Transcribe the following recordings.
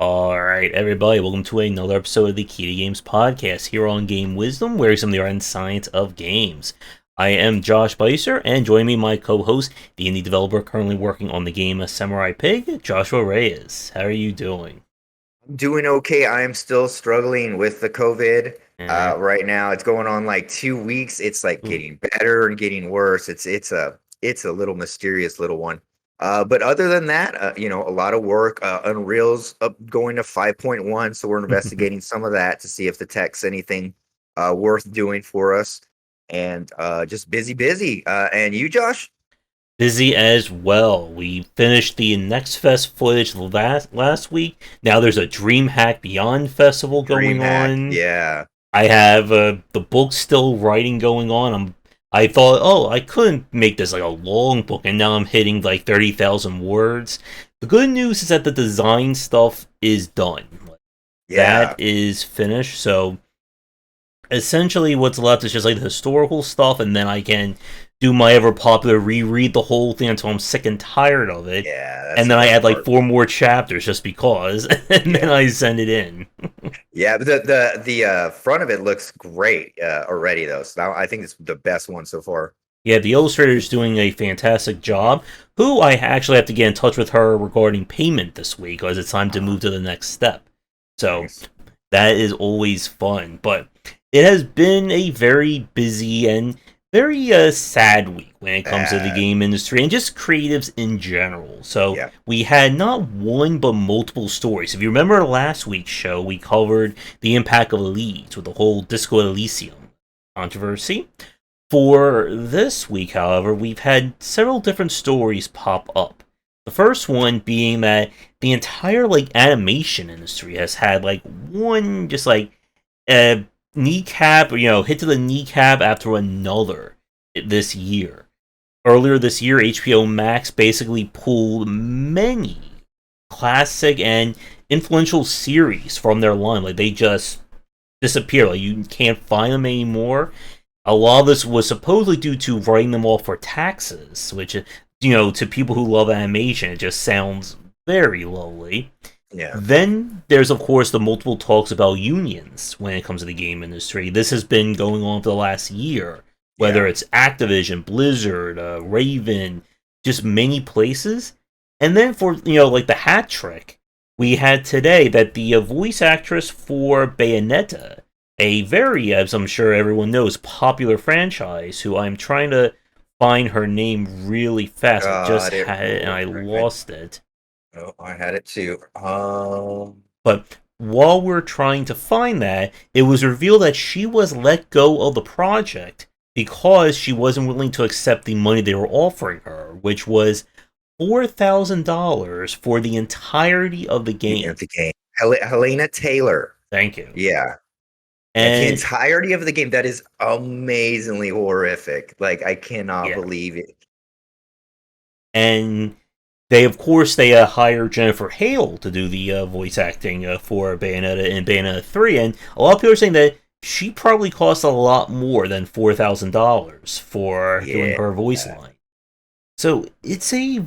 All right, everybody, welcome to another episode of the Key to Games podcast here on Game Wisdom, where some of the art and science of games. I am Josh Beiser, and joining me, my co-host, the indie developer currently working on the game Samurai Pig, Joshua Reyes. How are you doing? Doing okay. I am still struggling with the COVID. Eh, Right now, it's going on like 2 weeks. It's like ooh. getting better and getting worse. It's a little mysterious little one. But other than that, a lot of work. Unreal's up going to 5.1, so we're investigating some of that to see if the tech's anything worth doing for us. And just busy. And you, Josh? Busy as well. We finished the Next Fest footage last week. Now there's a DreamHack Beyond festival going DreamHack, on. yeah. I have the book still writing going on. I thought, oh, I couldn't make this like a long book, and now I'm hitting like 30,000 words. The good news is that the design stuff is done. That Yeah. is finished. So essentially, what's left is just like the historical stuff, and then I can do my ever popular reread the whole thing until I'm sick and tired of it. Yeah, that's And the then I best add like part. four more chapters just because, and then Yeah. I send it in. Yeah, but the front of it looks great already though. So now I think it's the best one so far. Yeah, the illustrator is doing a fantastic job. Who I actually have to get in touch with her regarding payment this week, because it's time to Uh, move to the next step. So nice. that is always fun. But it has been a very busy and very sad week when it comes to the Uh, game industry and just creatives in general. So yeah. we had not one but multiple stories. If you remember last week's show, we covered the impact of Leeds with the whole Disco Elysium controversy. For this week, however, we've had several different stories pop up. The first one being that the entire animation industry has had one just a kneecap, hit to the kneecap after another this year. Earlier this year, HBO Max basically pulled many classic and influential series from their line. Like they just disappear. Like you can't find them anymore. A lot of this was supposedly due to writing them off for taxes, which, to people who love animation, it just sounds very lowly. Yeah. Then there's, of course, the multiple talks about unions when it comes to the game industry. This has been going on for the last year, whether Yeah. it's Activision, Blizzard, Raven, just many places. And then for, like the hat trick, we had today that the voice actress for Bayonetta, a very, as I'm sure everyone knows, popular franchise, who I'm trying to find her name really fast. I just Got it. had it and I lost it. I had it too. But while we're trying to find that, it was revealed that she was let go of the project because she wasn't willing to accept the money they were offering her, which was $4,000 for the entirety of the The, game. the game. Helena Taylor. Thank you. Yeah. And the And entirety of the game, that is amazingly horrific. Like I cannot yeah, believe it. and they of course they hired Jennifer Hale to do the voice acting for Bayonetta and Bayonetta 3, and a lot of people are saying that she probably cost a lot more than $4,000 for doing Yeah. her voice line. So it's a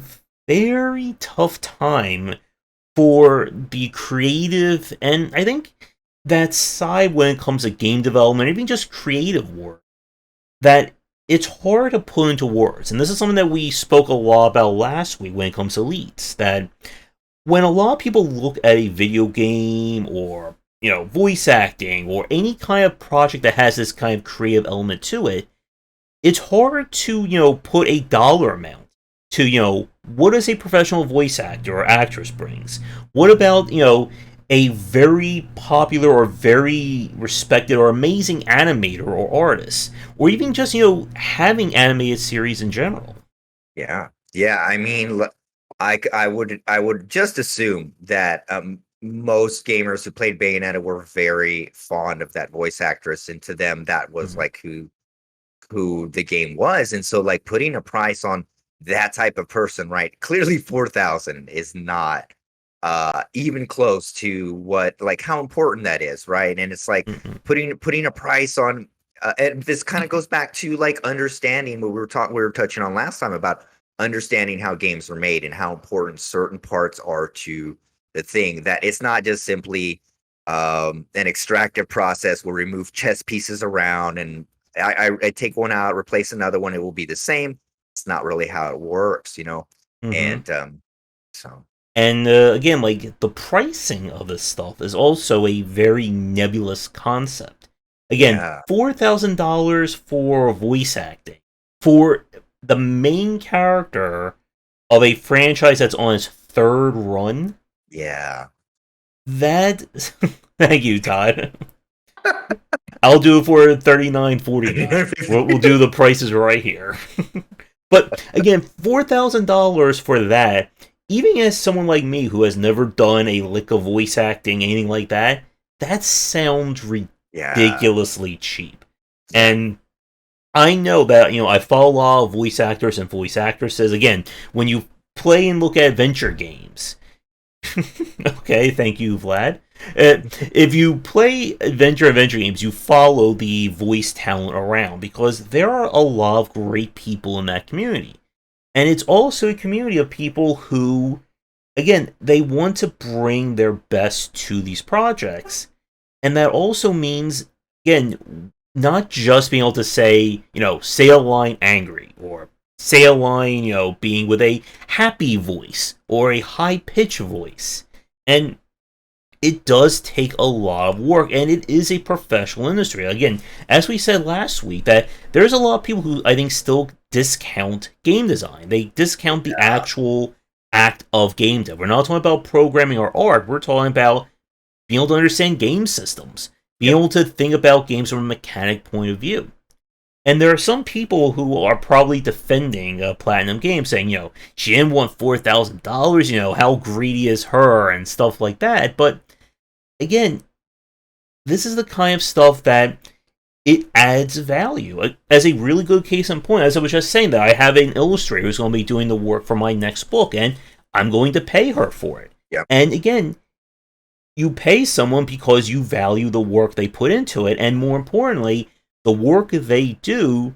very tough time for the creative, and I think that side when it comes to game development, even just creative work, that it's hard to put into words. And this is something that we spoke a lot about last week when it comes to leads. That when a lot of people look at a video game or voice acting or any kind of project that has this kind of creative element to it, it's hard to put a dollar amount to what does a professional voice actor or actress brings. What about a very popular or very respected or amazing animator or artist, or even just having animated series in general. Yeah. Yeah. I mean, I would just assume that most gamers who played Bayonetta were very fond of that voice actress, and to them that was Mhm. like who the game was. And so like putting a price on that type of person, right? Clearly 4,000 is not even close to what, like, how important that is, right? And it's like Mhm. putting a price on and this kind of goes back to like understanding what we were touching on last time about understanding how games are made and how important certain parts are to the thing, that it's not just simply an extractive process where we move chess pieces around and I take one out, replace another one, it will be the same. It's not really how it works, you know. Mm-hmm. And so And again, like the pricing of this stuff is also a very nebulous concept. Again, yeah, $4,000 for voice acting for the main character of a franchise that's on its third run. yeah. That, thank you, Todd. I'll do it for $39.49. We'll do the prices right here. But again, $4,000 for that, even as someone like me who has never done a lick of voice acting, anything like that, that sounds Yeah, ridiculously cheap. yeah. And I know that, I follow a lot of voice actors and voice actresses. Again, when you play and look at adventure games, okay, thank you, Vlad. If you play adventure games, you follow the voice talent around because there are a lot of great people in that community. And it's also a community of people who, again, they want to bring their best to these projects. And that also means, again, not just being able to say a line angry or say a line, being with a happy voice or a high pitch voice. And it does take a lot of work, and it is a professional industry. Again, as we said last week, that there's a lot of people who I think still discount game design. They discount the Yeah. actual act of game dev. We're not talking about programming or art. We're talking about being able to understand game systems, being Yep. able to think about games from a mechanic point of view. And there are some people who are probably defending Platinum Games, saying, she didn't want $4,000, how greedy is her, and stuff like that. But again, this is the kind of stuff that it adds value. As a really good case in point, as I was just saying, that I have an illustrator who's going to be doing the work for my next book, and I'm going to pay her for it. Yep. And again, you pay someone because you value the work they put into it, and more importantly, the work they do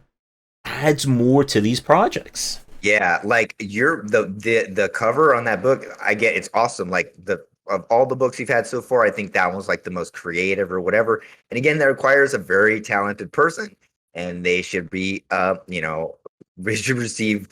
adds more to these projects. Yeah, like you're the cover on that book, I get it's awesome. Like the of all the books you've had so far, I think that one's like the most creative or whatever. And again, that requires a very talented person, and they should be they should receive,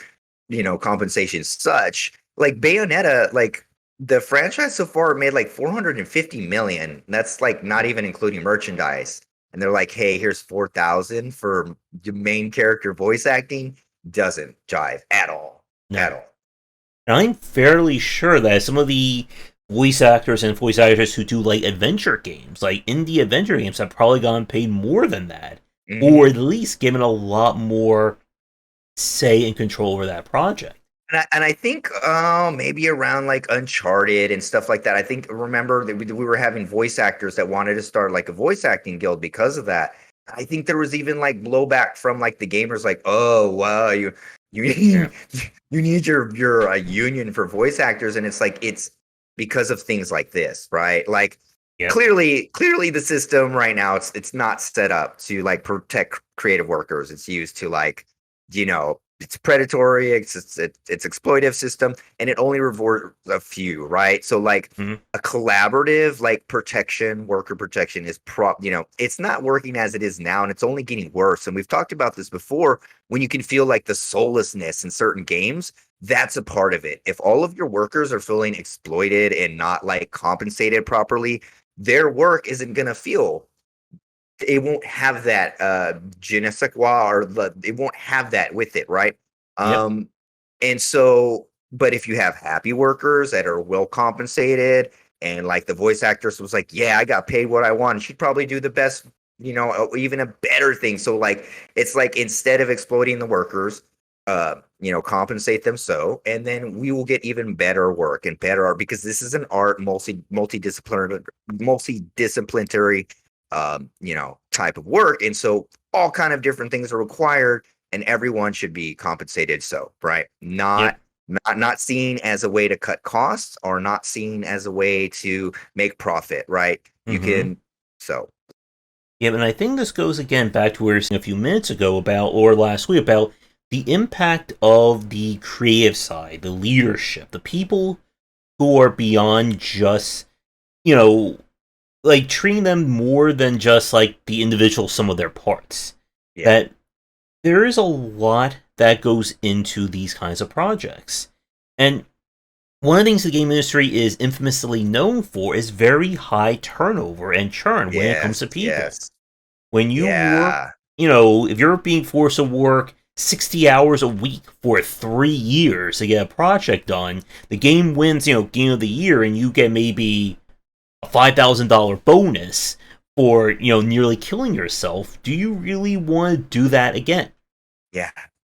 compensation such. Like Bayonetta, like the franchise so far made like 450 million. That's like not even including merchandise. And they're like, "Hey, here's 4,000 for the main character voice acting." Doesn't jive at all. At No. all. And I'm fairly sure that some of the voice actors and voice actors who do like adventure games, like indie adventure games, have probably gotten paid more than that, or Mhm. at least given a lot more say and control over that project. And I think maybe around like Uncharted and stuff like that. I think remember that we were having voice actors that wanted to start like a voice acting guild because of that. I think there was even like blowback from like the gamers, like, "Oh wow, you Yeah. need you need your union for voice actors," and it's like it's because of things like this, right? Like Yep. clearly the system right now it's not set up to like protect creative workers. It's used to like it's predatory, it's exploitive system, and it only rewards a few, right? So like Mm-hmm. a collaborative like protection, worker protection is it's not working as it is now, and it's only getting worse. And we've talked about this before. When you can feel like the soullessness in certain games, that's a part of it. If all of your workers are feeling exploited and not like compensated properly, their work isn't going to feel, it won't have that je ne sais quoi, or it won't have that with it, right? Yep. um and so, but if you have happy workers that are well compensated, and like the voice actress was like, yeah, I got paid what I want, she'd probably do the best, even a better thing. So like it's like instead of exploiting the workers, compensate them, so and then we will get even better work and better art, because this is an art multidisciplinary type of work. And so all kind of different things are required, and everyone should be compensated. So, right. Yep. Not seen as a way to cut costs, or not seen as a way to make profit, right? You Mm-hmm. can, so Yeah, and I think this goes again back to what we were saying a few minutes ago about, or last week, about the impact of the creative side, the leadership, the people who are beyond just, you know, like treating them more than just like the individual sum of their parts. Yeah. That there is a lot that goes into these kinds of projects. And one of the things the game industry is infamously known for is very high turnover and churn when it comes Yes. to people. Yes. When you work, Yeah. if you're being forced to work 60 hours a week for 3 years to get a project done, the game wins, game of the year, and you get maybe a $5,000 bonus for, nearly killing yourself. Do you really want to do that again? Yeah.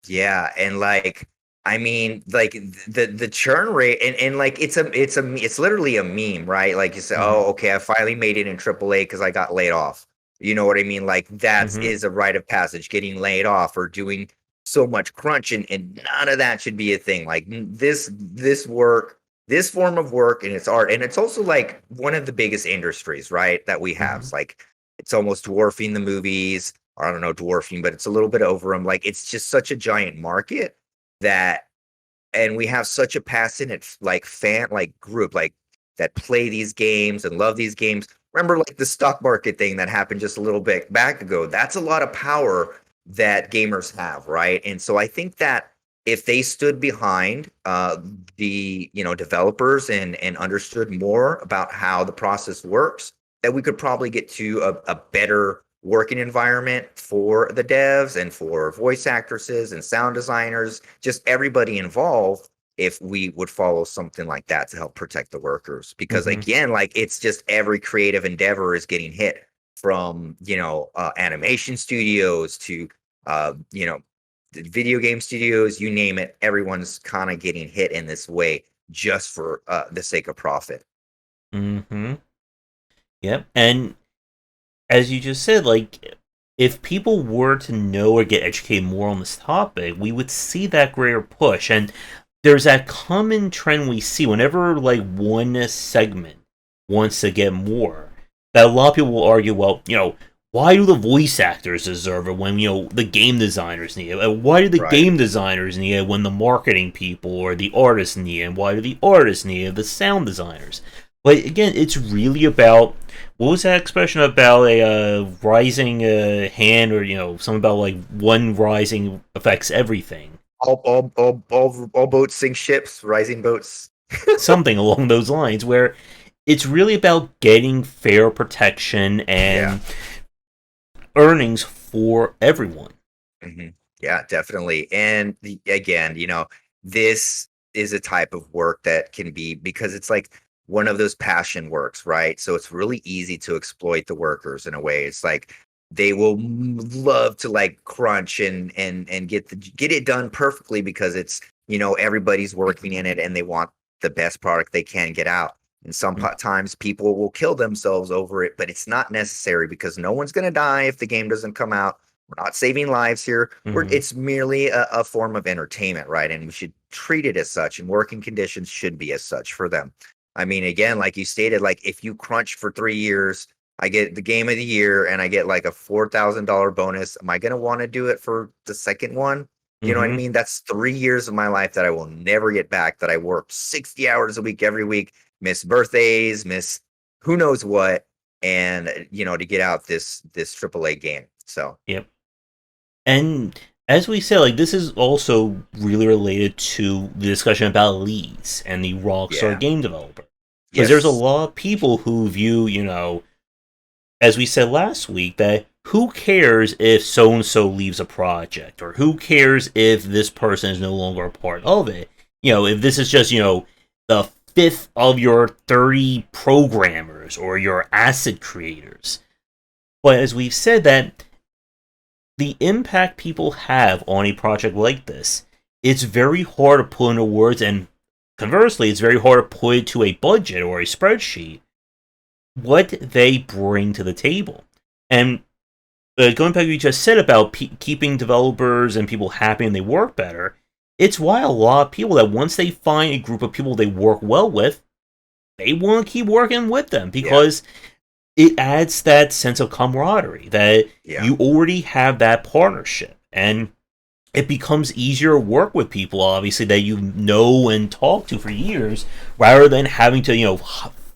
Yeah. And like, I mean, like the churn rate and like it's literally a meme, right? Like you say, Mm-hmm. oh, okay, I finally made it in AAA because I got laid off. You know what I mean? Like that Mm-hmm. is a rite of passage, getting laid off or doing so much crunch, and none of that should be a thing. Like this work, this form of work, and it's art, and it's also like one of the biggest industries, right? That we have. Mm-hmm. It's like it's almost dwarfing the movies. Or I don't know, dwarfing, but it's a little bit over them. Like it's just such a giant market that, and we have such a passionate like fan like group like that play these games and love these games. Remember like the stock market thing that happened just a little bit back ago? That's a lot of power that gamers have, right? And so I think that if they stood behind the developers and understood more about how the process works, that we could probably get to a better working environment for the devs and for voice actresses and sound designers, just everybody involved, if we would follow something like that to help protect the workers. Because Mm-hmm. again, like it's just every creative endeavor is getting hit from, animation studios to, the video game studios, you name it, everyone's kind of getting hit in this way just for the sake of profit. Mm-hmm. Yep. And as you just said, like, if people were to know or get educated more on this topic, we would see that greater push. And there's that common trend we see whenever, like, one segment wants to get more. That a lot of people will argue, well, why do the voice actors deserve it when, the game designers need it? Why do the Right. game designers need it when the marketing people or the artists need it? And why do the artists need it, the sound designers? But again, it's really about, what was that expression about a rising hand, or something about like one rising affects everything, All boats sink ships, rising boats. something along those lines, where it's really about getting fair protection Yeah. and earnings for everyone. Hmm. Yeah, definitely. And again, this is a type of work that can be, because it's like one of those passion works, right? So it's really easy to exploit the workers in a way. It's like they will love to like crunch and get it done perfectly because it's, everybody's working in it and they want the best product they can get out. And sometimes people will kill themselves over it, but it's not necessary because no one's going to die if the game doesn't come out. We're not saving lives here. Mm-hmm. It's merely a form of entertainment, right? And we should treat it as such, and working conditions should be as such for them. I mean, again, like you stated, like if you crunch for 3 years, I get the game of the year and I get like a $4,000 bonus. Am I going to want to do it for the second one? You know what I Mm-hmm. mean? That's 3 years of my life that I will never get back, that I worked 60 hours a week every week, miss birthdays, miss who knows what, and to get out this AAA game. So Yep. And as we said, like, this is also really related to the discussion about leads and the Rockstar yeah. game developer. Because there's a Yes. lot of people who view, as we said last week, that who cares if so and so leaves a project, or who cares if this person is no longer a part of it. If this is just, the fifth of your 30 programmers or your asset creators. But as we've said, that the impact people have on a project like this, it's very hard to put into words, and conversely, it's very hard to put it to a budget or a spreadsheet what they bring to the table. And going back to what you just said about keeping developers and people happy and they work better, it's why a lot of people, that once they find a group of people they work well with, they want to keep working with them, Yeah. because it adds that sense of camaraderie, that Yeah. you already have that partnership. And it becomes easier to work with people, obviously, that you know and talk to for years, rather than having to,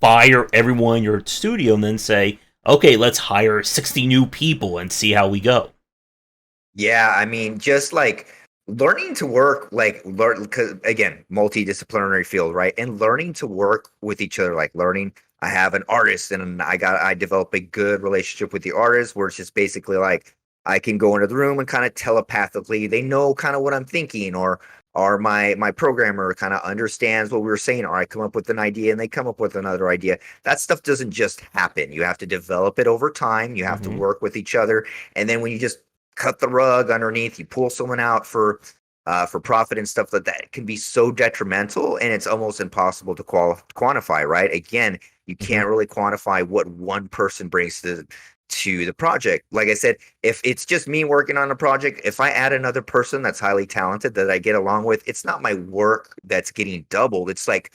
fire everyone in your studio and then say, okay, let's hire 60 new people and see how we go. Yeah, I mean, just like learning to work, like learn because again, multidisciplinary field, right? And learning to work with each other, like learning. I have an artist, and I develop a good relationship with the artist, where it's just basically like I can go into the room and kind of telepathically, they know kind of what I'm thinking, or my programmer kind of understands what we were saying, or I come up with an idea and they come up with another idea. That stuff doesn't just happen. You have to develop it over time. You have to Mm-hmm. work with each other, and then when you just cut the rug underneath, you pull someone out for profit and stuff like that, it can be so detrimental, and it's almost impossible to quantify, right? Again, you Mm-hmm. can't really quantify what one person brings to the project. Like I said, if it's just me working on a project, if I add another person that's highly talented that I get along with, it's not my work that's getting doubled. It's like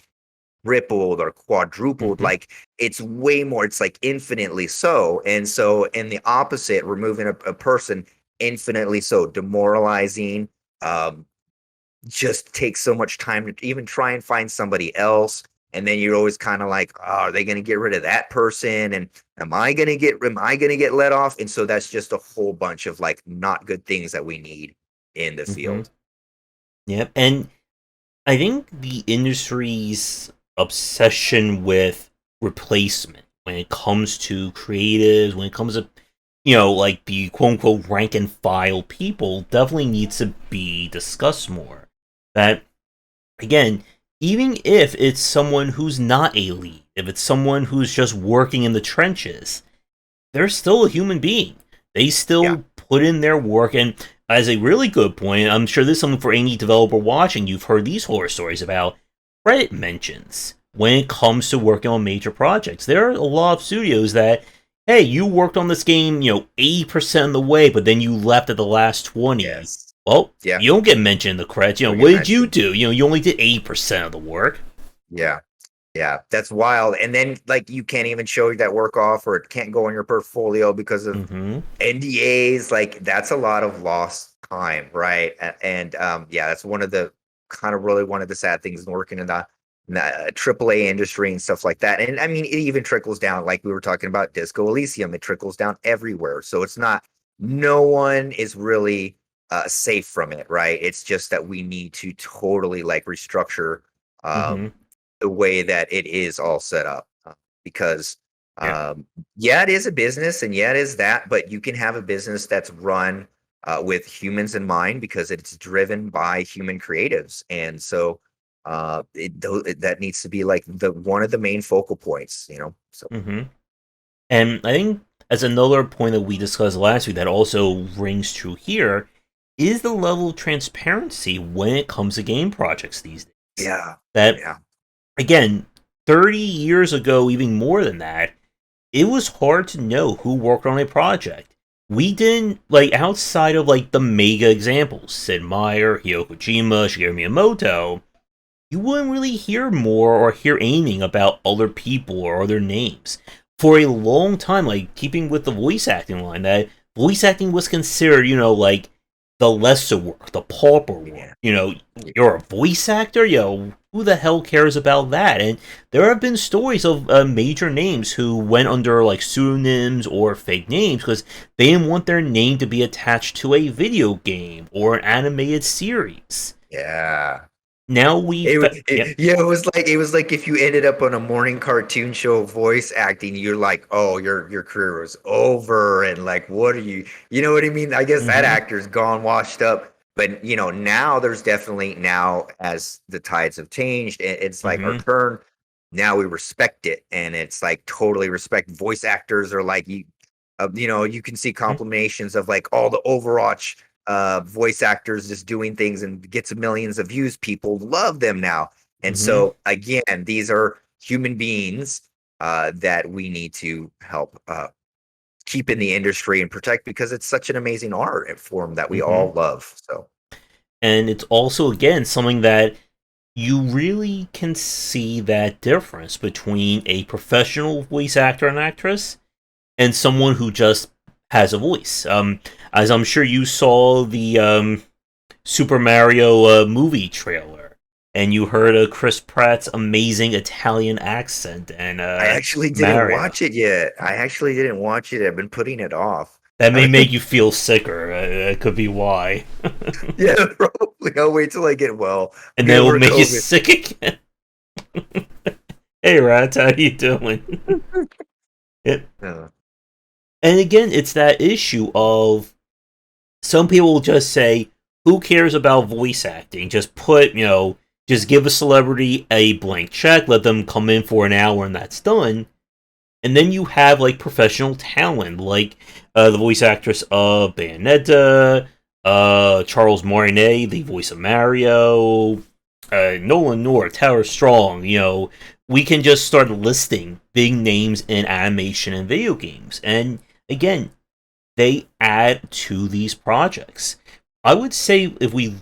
tripled or quadrupled. Mm-hmm. Like it's way more. It's like infinitely so. And so, in the opposite, removing a person infinitely so demoralizing. Um, just takes so much time to even try and find somebody else. And then you're always kind of like, oh, are they going to get rid of that person? And am I going to get let off? And so that's just a whole bunch of like not good things that we need in the Mm-hmm. field. Yep. And I think the industry's obsession with replacement when it comes to creatives, when it comes to, like the quote unquote rank and file people, definitely needs to be discussed more. That, again, even if it's someone who's not a lead, if it's someone who's just working in the trenches, they're still a human being. They Yeah. still put in their work. And as a really good point, I'm sure this is something for any developer watching. You've heard these horror stories about credit mentions when it comes to working on major projects. There are a lot of studios that, hey, you worked on this game, 80% of the way, but then you left at the last 20. Yes. Well, Yeah. you don't get mentioned in the credits. You'll What get did you mentioned. do? You only did 80% of the work. Yeah. Yeah, that's wild. And then like you can't even show that work off, or it can't go in your portfolio because of Mm-hmm. NDAs. Like that's a lot of lost time, right? And yeah, that's one of the kind of really one of the sad things in working in the AAA industry and stuff like that. And I mean, it even trickles down, like we were talking about Disco Elysium. It trickles down everywhere. So it's not, no one is really safe from it, right? It's just that we need to totally like restructure Mm-hmm. the way that it is all set up, because Yeah. yeah, it is a business, and yeah, it is that, but you can have a business that's run with humans in mind because it's driven by human creatives. And so that needs to be like the one of the main focal points, so Mm-hmm. And I think as another point that we discussed last week that also rings true here is the level of transparency when it comes to game projects these days. yeah, That, yeah, again, 30 years ago, even more than that, it was hard to know who worked on a project. We didn't, like, outside of, like, the mega examples, Sid Meier, Hideo Kojima, Shigeru Miyamoto, you wouldn't really hear more or hear anything about other people or other names. For a long time, like keeping with the voice acting line, that voice acting was considered, like the lesser work, the pauper work. yeah, You're a voice actor, who the hell cares about that? And there have been stories of major names who went under like pseudonyms or fake names because they didn't want their name to be attached to a video game or an animated series. yeah. Now we, yep. Yeah, it was like if you ended up on a morning cartoon show voice acting, you're like, oh, your career was over, and like, what are you know what I mean? I guess that Mm-hmm. actor's gone, washed up. But now there's definitely, now as the tides have changed, it's like our Mm-hmm. turn. Now we respect it, and it's like totally respect. Voice actors are like you can see compilations of like all the Overwatch voice actors just doing things and gets millions of views. People love them now. And Mm-hmm. so again, these are human beings that we need to help keep in the industry and protect, because it's such an amazing art form that we Mm-hmm. all love. So And it's also again something that you really can see that difference between a professional voice actor and actress and someone who just has a voice. As I'm sure you saw Super Mario movie trailer, and you heard Chris Pratt's amazing Italian accent and I actually didn't Mario. watch it yet. I actually didn't watch it. I've been putting it off. That may make you feel sicker. That could be why. Yeah, probably. I'll wait till I get well. And Get then it will over make you COVID. sick again. Hey, Rats, how you doing? It, Uh, and again, it's that issue of some people will just say, who cares about voice acting? Just put, just give a celebrity a blank check, let them come in for an hour, and that's done. And then you have like professional talent, like the voice actress of Bayonetta, Charles Martinet, the voice of Mario, Nolan North, Tower Strong. We can just start listing big names in animation and video games. And again, they add to these projects. I would say if we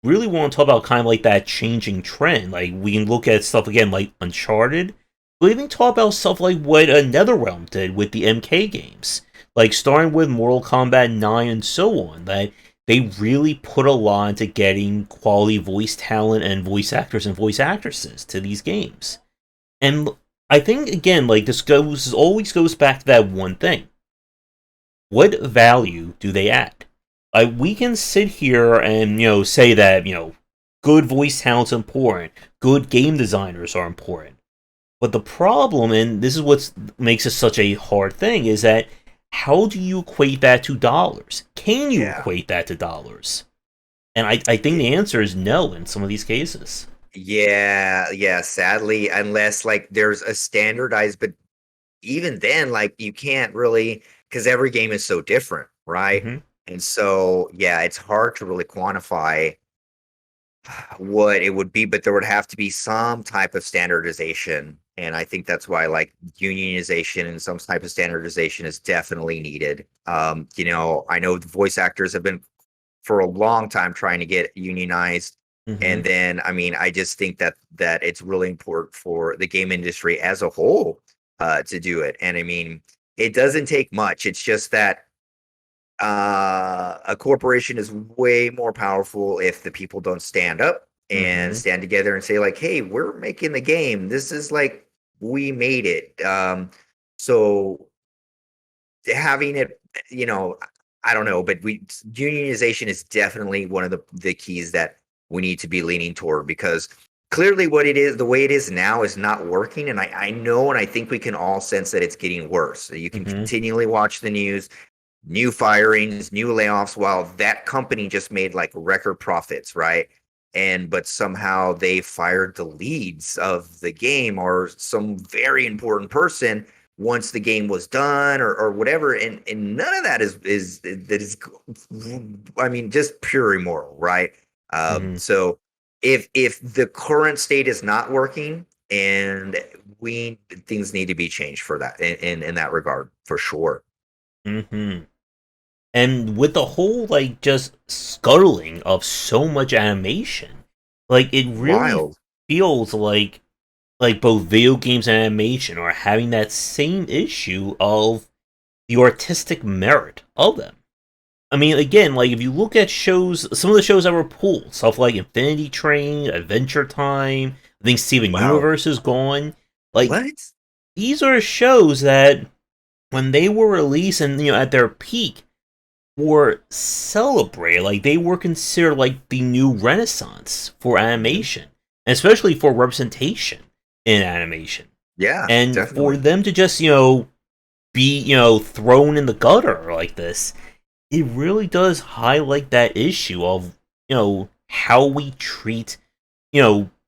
really want to talk about kind of like that changing trend, like we can look at stuff again like Uncharted. We even talk about stuff like what NetherRealm did with the MK games, like starting with Mortal Kombat 9 and so on. That they really put a lot into getting quality voice talent and voice actors and voice actresses to these games. And I think again, like always goes back to that one thing. What value do they add? We can sit here and say that good voice talent's important, good game designers are important, but the problem, and this is what makes it such a hard thing, is that how do you equate that to dollars? Can you yeah. equate that to dollars? And I think the answer is no in some of these cases. Yeah, sadly, unless like there's a standardized, but even then, like you can't really, because every game is so different, right? Mm-hmm. And so, yeah, it's hard to really quantify what it would be, but there would have to be some type of standardization. And I think that's why like unionization and some type of standardization is definitely needed. I know the voice actors have been for a long time trying to get unionized. Mm-hmm. And then, I mean, I just think that it's really important for the game industry as a whole to do it. And I mean, it doesn't take much. It's just that a corporation is way more powerful if the people don't stand up and Mm-hmm. stand together and say like, "Hey, we're making the game. This is like we made it." So having it, I don't know, but we unionization is definitely one of the keys that we need to be leaning toward because clearly what it is, the way it is now is not working. And I know, and I think we can all sense that it's getting worse. So you can Mm-hmm. continually watch the news, new firings, new layoffs, while that company just made like record profits, right? But somehow they fired the leads of the game or some very important person once the game was done or whatever. And none of that is that is, I mean, just pure immoral, right? Mm-hmm. So if the current state is not working and we things need to be changed for that in that regard for sure. Mm-hmm. And with the whole like just scuttling of so much animation, like it really Wild. feels like both video games and animation are having that same issue of the artistic merit of them. I mean, again, like if you look at shows, some of the shows that were pulled, stuff like Infinity Train, Adventure Time, I think Steven Wow. Universe is gone. Like What? these are shows that when they were released and at their peak were celebrated. Like they were considered like the new renaissance for Mhm. animation, and especially for representation in animation. Yeah, And for definitely. them to just be thrown in the gutter like this, it really does highlight that issue of how we treat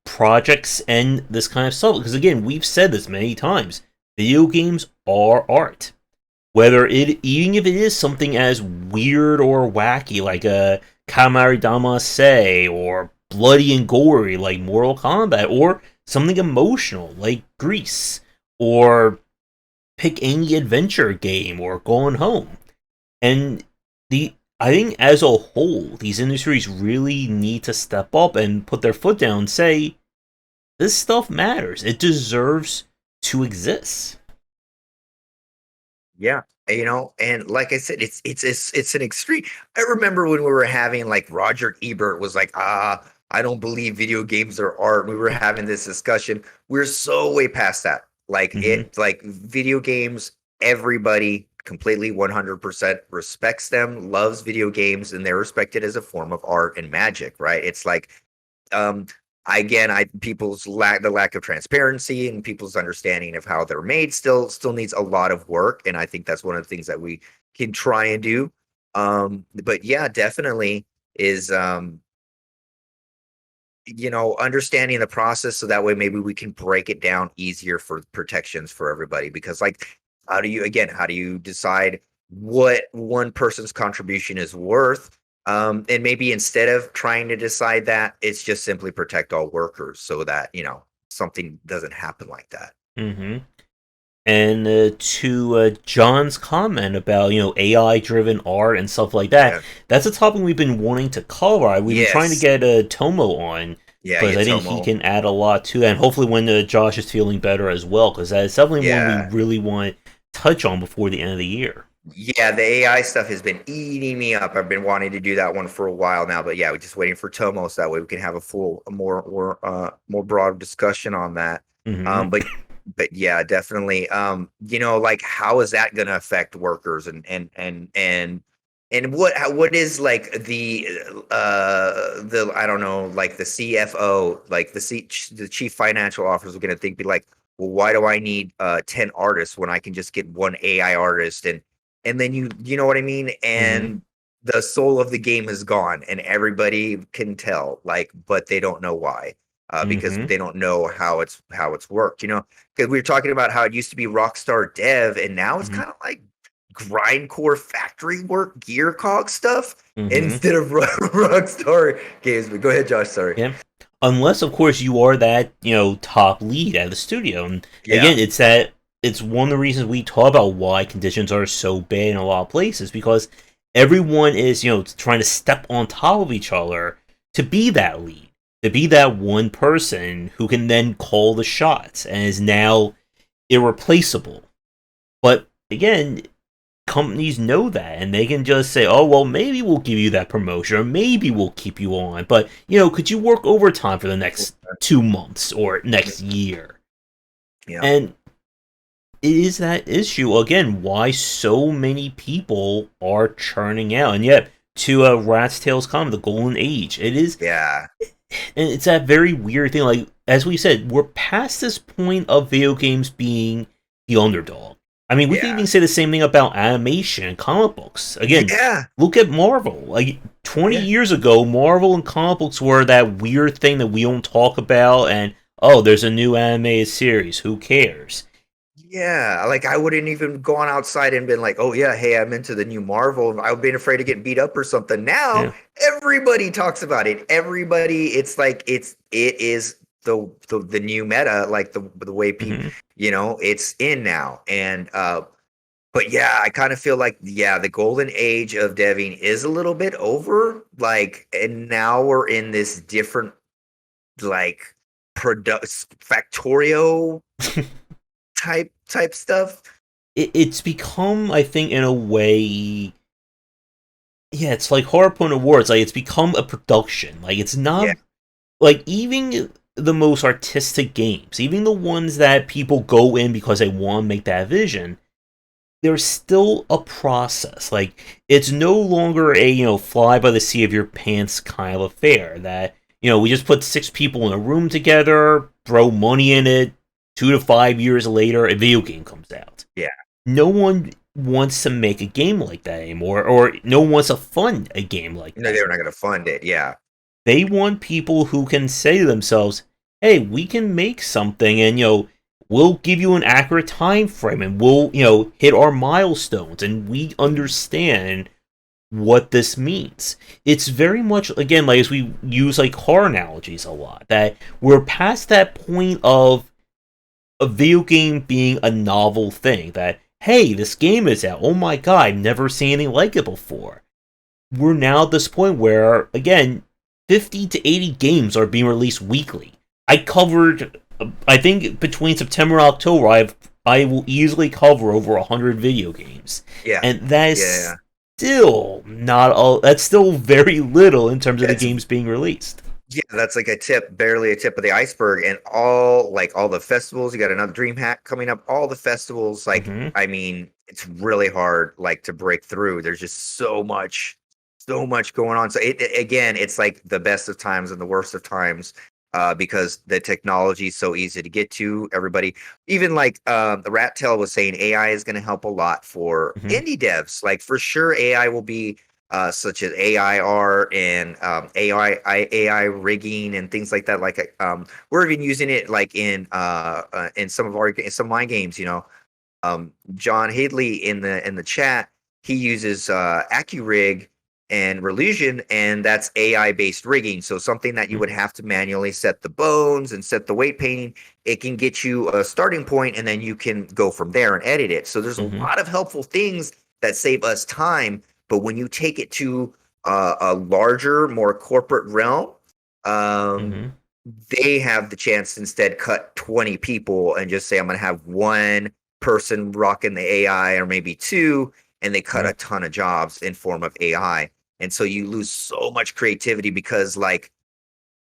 projects and this kind of stuff. Because again, we've said this many times: video games are art. Whether even if it is something as weird or wacky like a Katamari Damacy or bloody and gory like Mortal Kombat, or something emotional like Grease, or pick any adventure game or Gone Home. And I think as a whole, these industries really need to step up and put their foot down and say, this stuff matters. It deserves to exist. Yeah, and like I said, it's an extreme. I remember when we were having like Roger Ebert was like, I don't believe video games are art. We were having this discussion. We're so way past that. Hmm. Like video games, everybody completely 100% respects them, loves video games, and they're respected as a form of art and magic, right? It's like um again, I people's lack of transparency and people's understanding of how they're made still needs a lot of work, and I think that's one of the things that we can try and do. But yeah, definitely is understanding the process so that way maybe we can break it down easier for protections for everybody, because like how do you decide what one person's contribution is worth, and maybe instead of trying to decide that, it's just simply protect all workers so that something doesn't happen like that. Hmm. And to John's comment about AI driven art and stuff like that, Yeah. that's a topic we've been wanting to cover. We've been trying to Yes. get Tomo on Yeah, because I think he Yatomo. can add a lot to that, and hopefully when Josh is feeling better as well, because that's definitely one we Yeah. really want to touch on before the end of the year. Yeah, the AI stuff has been eating me up. I've been wanting to do that one for a while now, but yeah, we're just waiting for Tomos. That way we can have a more broad discussion on that. Hmm. But yeah, definitely. Like how is that going to affect workers, and what is like the I don't know, like the CFO, like the chief financial officer going to think, be like, well, why do I need 10 artists when I can just get one AI artist, and then you know what I mean? Hmm. And the soul of the game is gone, and everybody can tell, like, but they don't know why, because Hmm. they don't know how it's worked. Because we were talking about how it used to be Rockstar Dev, and now it's Hmm. kind of like grindcore factory work, gear cog stuff Hmm. instead of Rockstar games. But go ahead, Josh. Sorry. Yeah. Unless, of course, you are that top lead at the studio, and Yeah. again, it's one of the reasons we talk about why conditions are so bad in a lot of places, because everyone is trying to step on top of each other to be that lead, to be that one person who can then call the shots and is now irreplaceable. But again, companies know that, and they can just say, "Oh, well, maybe we'll give you that promotion, or maybe we'll keep you on, but could you work overtime for the next 2 months or next year?" Yeah. And it is that issue again why so many people are churning out, and yet to Rat's Tail's comment, the golden age, it is, Yeah. and it's that very weird thing. Like as we said, we're past this point of video games being the underdog. I mean, we can Yeah. even say the same thing about animation and comic books. Again, Yeah. look at Marvel. Like 20 Yeah. years ago, Marvel and comic books were that weird thing that we don't talk about. And oh, there's a new animated series. Who cares? Yeah, like I wouldn't even gone outside and been like, "Oh yeah, hey, I'm into the new Marvel." I've been afraid of getting beat up or something. Now Yeah. everybody talks about it. Everybody, it's like it is the new meta, like the way people, Hmm. it's in now. And but yeah, I kind of feel like, yeah, the golden age of deving is a little bit over. Like, and now we're in this different like product factorio type stuff. It's become, I think, in a way, yeah, it's like Horror Point Awards. Like it's become a production. Like it's Yeah. not like even the most artistic games, even the ones that people go in because they want to make that vision, there's still a process. Like it's no longer a fly by the seat of your pants kind of affair. That we just put 6 people in a room together, throw money in it. 2 to 5 years later, a video game comes out. Yeah. No one wants to make a game like that anymore, or no one wants to fund a game like No, that. they're not going to fund it. Yeah. They want people who can say to themselves, "Hey, we can make something, and we'll give you an accurate time frame, and we'll hit our milestones, and we understand what this means." It's very much again like as we use like car analogies a lot that we're past that point of a video game being a novel thing that, hey, this game is out. Oh my god, I've never seen anything like it before. We're now at this point where, again, 50 to 80 games are being released weekly. I covered, I think between September and October, I've I will easily cover over 100 video games, Yeah, and that yeah. is still not all. That's still very little in terms of the That's games being released. Yeah, that's like a tip, barely a tip of the iceberg. And all the festivals, you got another DreamHack coming up, all the festivals, like, Hmm. I mean, it's really hard like to break through. There's just so much going on. So again, it's like the best of times and the worst of times, because the technology is so easy to get to. Everybody, even like the Rat Tail was saying, AI is going to help a lot for Hmm. indie devs. Like for sure, AI will be such as AI art and AI rigging and things like that. Like we're even using it like in some of my games. John Hadley in the chat, he uses AccuRig and Relusion, and that's AI based rigging. So something that you would have to manually set the bones and set the weight painting, it can get you a starting point, and then you can go from there and edit it. So there's a Hmm. lot of helpful things that save us time. But when you take it to a larger, more corporate realm, um, Hmm. they have the chance to instead cut 20 people and just say, I'm going to have one person rocking the AI or maybe two, and they cut a Right. ton of jobs in form of AI. And so you lose so much creativity because like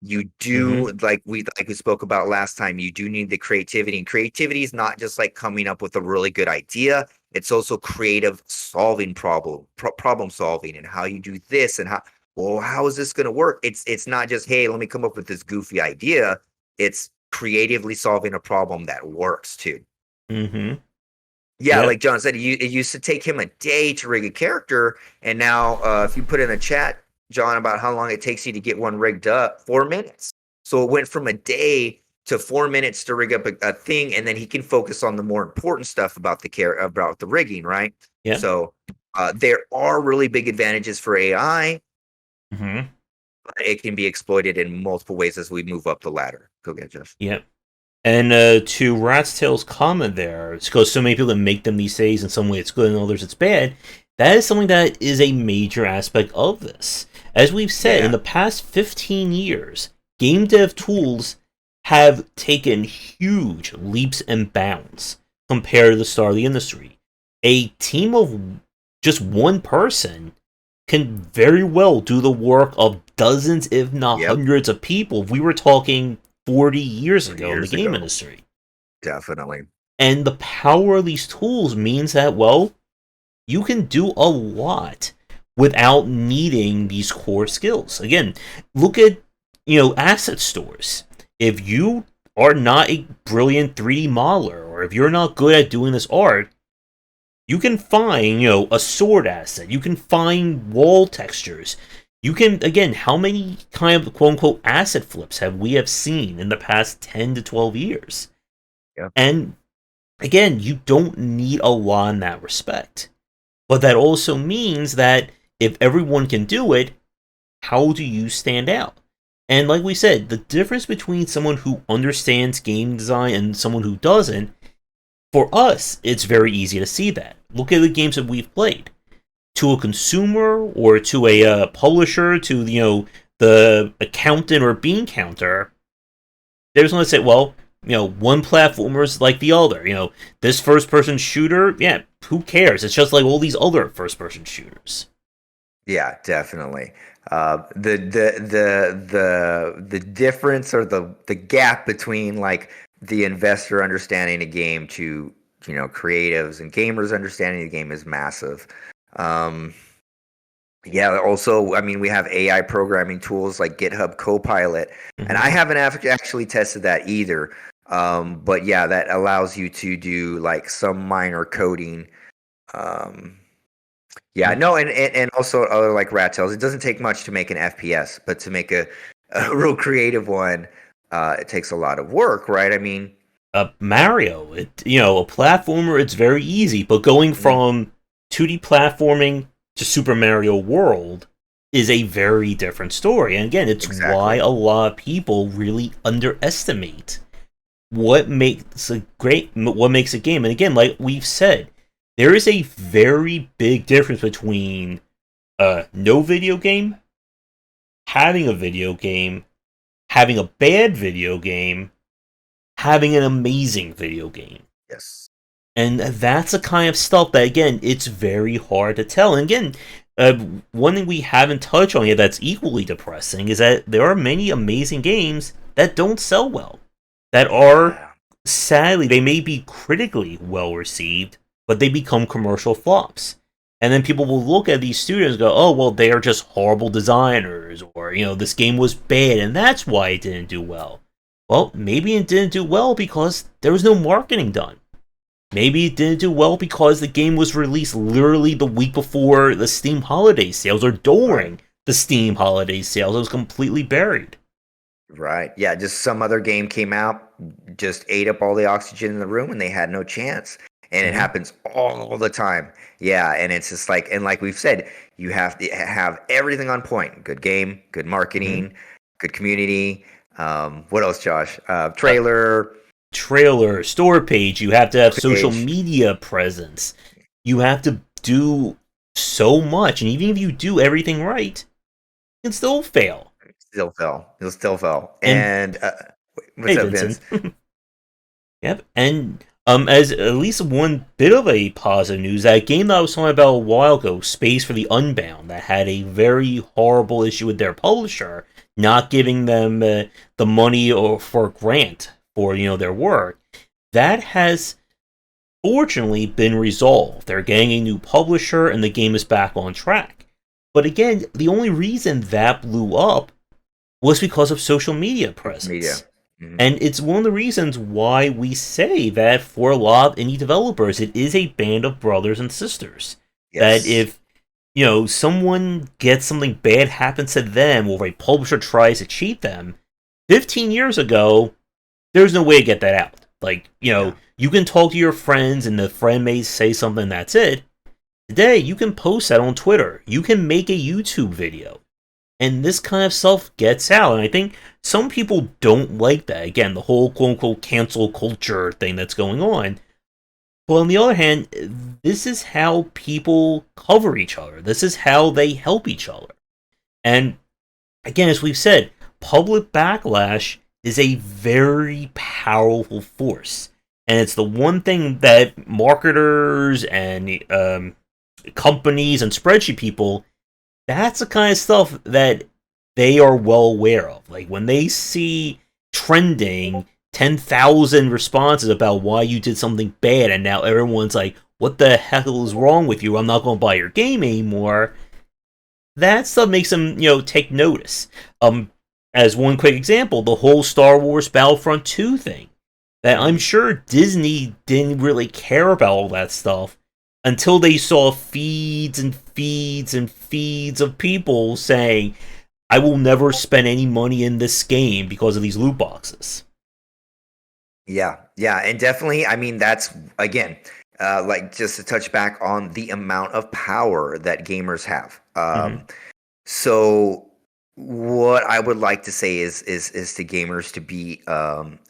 you Hmm. do like we spoke about last time, you do need the creativity. And creativity is not just like coming up with a really good idea. It's also creative solving problem solving and how you do this and how is this going to work? It's not just, hey, let me come up with this goofy idea. It's creatively solving a problem that works too. Hmm. Yeah, Yep. like John said, it used to take him a day to rig a character, and now if you put in a chat, John, about how long it takes you to get one rigged up, 4 minutes. So it went from a day to 4 minutes to rig up a thing, and then he can focus on the more important stuff about about the rigging, right? Yep. So there are really big advantages for AI, Hmm. but it can be exploited in multiple ways as we move up the ladder. Go get Jeff. Yep. And to Rat's Tail's comment there, it's because so many people that make them these days, in some way it's good and others it's bad. That is something that is a major aspect of this. As we've said, in Yeah. the past 15 years, game dev tools have taken huge leaps and bounds compared to the start of the industry. A team of just one person can very well do the work of dozens, if not Yep. hundreds, of people. We were talking 40 years 40 ago in the years game ago. industry. Definitely. And the power of these tools means that, well, you can do a lot without needing these core skills. Again, look at, asset stores. If you are not a brilliant 3D modeler, or if you're not good at doing this art, you can find, a sword asset. You can find wall textures. You can, again, how many kind of quote unquote asset flips have seen in the past 10 to 12 years? Yep. And again, you don't need a lot in that respect. But that also means that if everyone can do it, how do you stand out? And like we said, the difference between someone who understands game design and someone who doesn't, for us, it's very easy to see that. Look at the games that we've played. To a consumer or to a publisher, to the accountant or bean counter, they're just going to say, well, one platformer is like the other. This first person shooter, yeah, who cares? It's just like all these other first person shooters. Yeah, definitely. The difference or the gap between like the investor understanding a game to creatives and gamers understanding the game is massive. Um, yeah. Also, I mean, we have AI programming tools like GitHub Copilot, and Hmm. I haven't actually tested that either. But yeah, that allows you to do like some minor coding. Um, yeah, Yep. no, and also other like rat tails. It doesn't take much to make an FPS, but to make a real creative one, it takes a lot of work, right? I mean, Mario, a platformer, it's very easy, but going mm, from 2D platforming to Super Mario World is a very different story. And again, it's why exactly. a lot of people really underestimate what makes a game. And again, like we've said, there is a very big difference between no video game, having a video game, having a bad video game, having an amazing video game. Yes. And that's the kind of stuff that, again, it's very hard to tell. And again, uh, one thing we haven't touched on yet that's equally depressing is that there are many amazing games that don't sell well. That are, Yeah. sadly, they may be critically well received, but they become commercial flops. And then people will look at these studios and go, oh, well, they are just horrible designers, or, this game was bad, and that's why it didn't do well. Well, maybe it didn't do well because there was no marketing done. Maybe it didn't do well because the game was released literally the week before the Steam holiday sales or Right. during the Steam holiday sales. It was completely buried. Right. Yeah. Just some other game came out, just ate up all the oxygen in the room, and they had no chance. And it Mm-hmm. happens all the time. Yeah. And it's just like, and like we've said, you have to have everything on point. Good game, good Mm-hmm. marketing, good community. What else, Josh? Uh, Trailer, Trailer, store page, you have to have social page. media presence. You have to do so much. And even if you do everything right, you can still fail. Still fell. It still fell. And And hey, what's up, Vincent. Vince? Yep, and as at least one bit of a positive news, that game that I was talking about a while ago, Space for the Unbound, that had a very horrible issue with their publisher not giving them the money or for a grant for their work. That has fortunately been resolved. They're getting a new publisher, and the game is back on track. But again, the only reason that blew up was because of social media Media. presence. Mhm. And it's one of the reasons why we say that for a lot of indie developers, it is a band of brothers and sisters. That Yes. if, someone gets something bad happens to them or a publisher tries to cheat them, 15 years ago, there's no way to get that out. Like, Yeah. you can talk to your friends and the friend may say something, that's it. Today, you can post that on Twitter. You can make a YouTube video and this kind of stuff gets out. And I think some people don't like that. Again, the whole quote unquote cancel culture thing that's going on. But on the other hand, this is how people cover each other. This is how they help each other. And again, as we've said, public backlash is a very powerful force. And it's the one thing that marketers and companies and spreadsheet people, that's the kind of stuff that they are well aware of. Like when they see trending 10,000 responses about why you did something bad, and now everyone's like, what the hell is wrong with you? I'm not going to buy your game anymore. That stuff makes them, take notice. As one quick example, the whole Star Wars Battlefront 2 thing. That I'm Mhm. sure Disney didn't really care about all that stuff until they saw feeds and feeds and feeds of people saying, I will never spend any money in this game because of these loot boxes. Yeah, yeah, and definitely. I mean, that's again, like just to touch back on the amount of power that gamers have. Mm-hmm. So what I would like to say is to gamers to be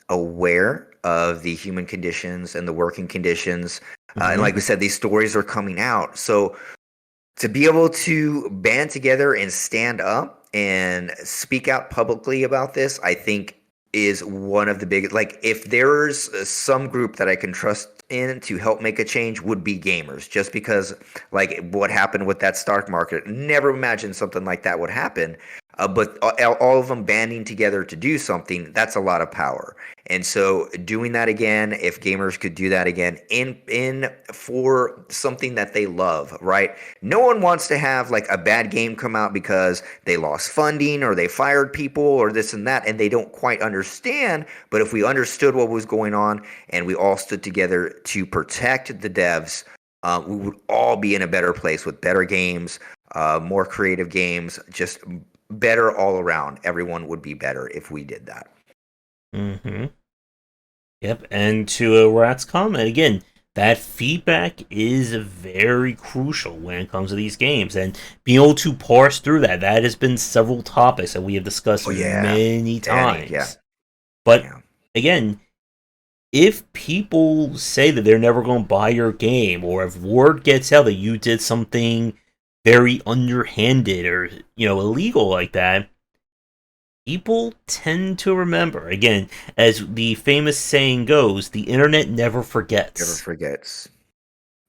aware of the human conditions and the working conditions, and Mm-hmm. like we said, these stories are coming out. So to be able to band together and stand up and speak out publicly about this, I think is one of the biggest. Like, if there's some group that I can trust in to help make a change, would be gamers, just because, like, what happened with that stock market, never imagined something like that would happen. But all of them banding together to do something, that's a lot of power. And so doing that again, if gamers could do that again in for something that they love, right? No one wants to have like a bad game come out because they lost funding or they fired people or this and that, and they don't quite understand. But if we understood what was going on and we all stood together to protect the devs, we would all be in a better place with better games, more creative games, just better all around. Everyone would be better if we did that. Mm-hmm. Yep, and to Rat's comment, again, that feedback is very crucial when it comes to these games. And being able to parse through that has been several topics that we have discussed Oh yeah, many Danny. Yeah, times. But yeah. again, if people say that they're never going to buy your game, or if word gets out that you did something very underhanded or illegal like that, People tend to remember. Again, as the famous saying goes, the internet never Never forgets. forgets.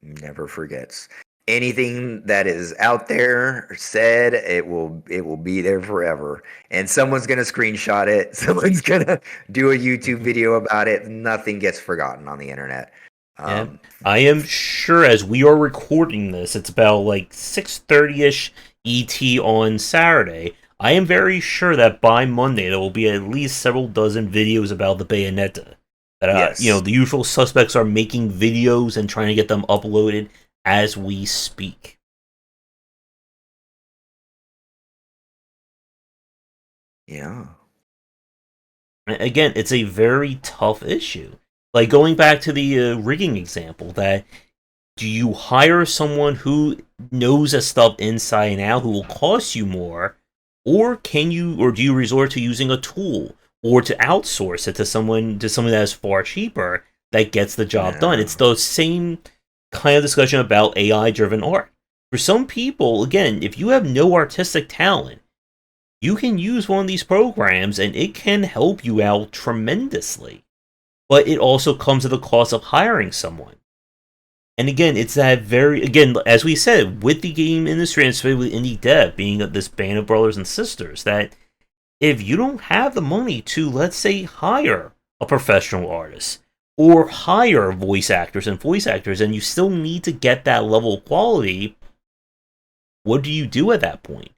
Never forgets. Anything that is out there or said, it will be there forever. And someone's gonna screenshot it. Someone's gonna do a YouTube video about it. Nothing gets forgotten on the internet. Yeah, Um, I am sure as we are recording this, it's about like 6:30 ish ET on Saturday. I am very sure that by Monday there will be at least several dozen videos about the Bayonetta. That yes. the usual suspects are making videos and trying to get them uploaded as we speak. Yeah. Again, it's a very tough issue. Like going back to the rigging example, that do you hire someone who knows a stuff inside and out who will cost you more, or do you resort to using a tool or to outsource it to someone that is far cheaper that gets the job done? Yeah. It's the same kind of discussion about AI driven art. For some people, again, if you have no artistic talent, you can use one of these programs and it can help you out tremendously. But it also comes at the cost of hiring someone. And again, it's that very, again, as we said, with the game industry and especially with indie dev being this band of brothers and sisters, that if you don't have the money to, let's say, hire a professional artist or hire voice actors, and you still need to get that level of quality, what do you do at that point?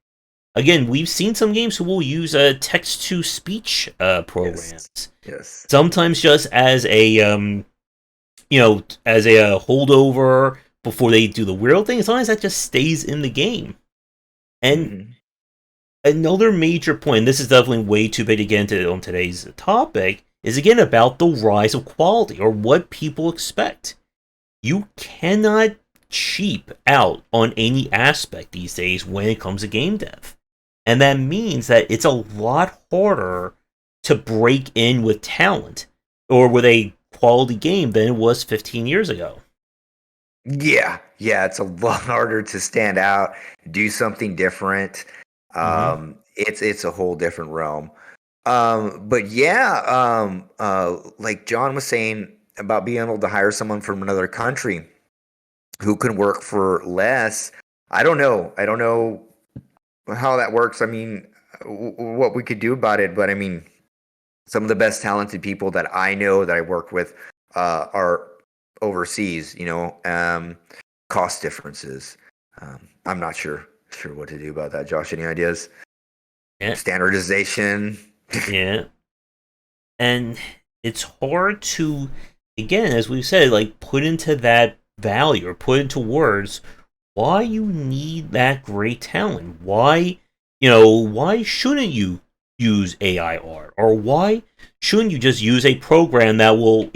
Again, we've seen some games who will use text to speech Yes. programs, Yes. sometimes just as a as a holdover before they do the weird thing. As long as that just stays in the game. And Hmm. another major point, this is definitely way too big to get into on today's topic, is again about the rise of quality or what people expect. You cannot cheap out on any aspect these days when it comes to game dev. And that means that it's a lot harder to break in with talent or with a quality game than it was 15 years ago. Yeah. Yeah. It's a lot harder to stand out, do something different. Mm-hmm. It's a whole different realm. But yeah, like John was saying about being able to hire someone from another country who can work for less. I don't know. I don't know how that works. I mean, what we could do about it, but I mean, some of the best talented people that I know that I work with are overseas. Cost differences. I'm not sure what to do about that. Josh, any ideas? Yeah, Standardization. yeah. And it's hard to, again, as we've said, like put into that value or put into words why you need that great talent. Why shouldn't you use AI art? Or why shouldn't you just use a program that will,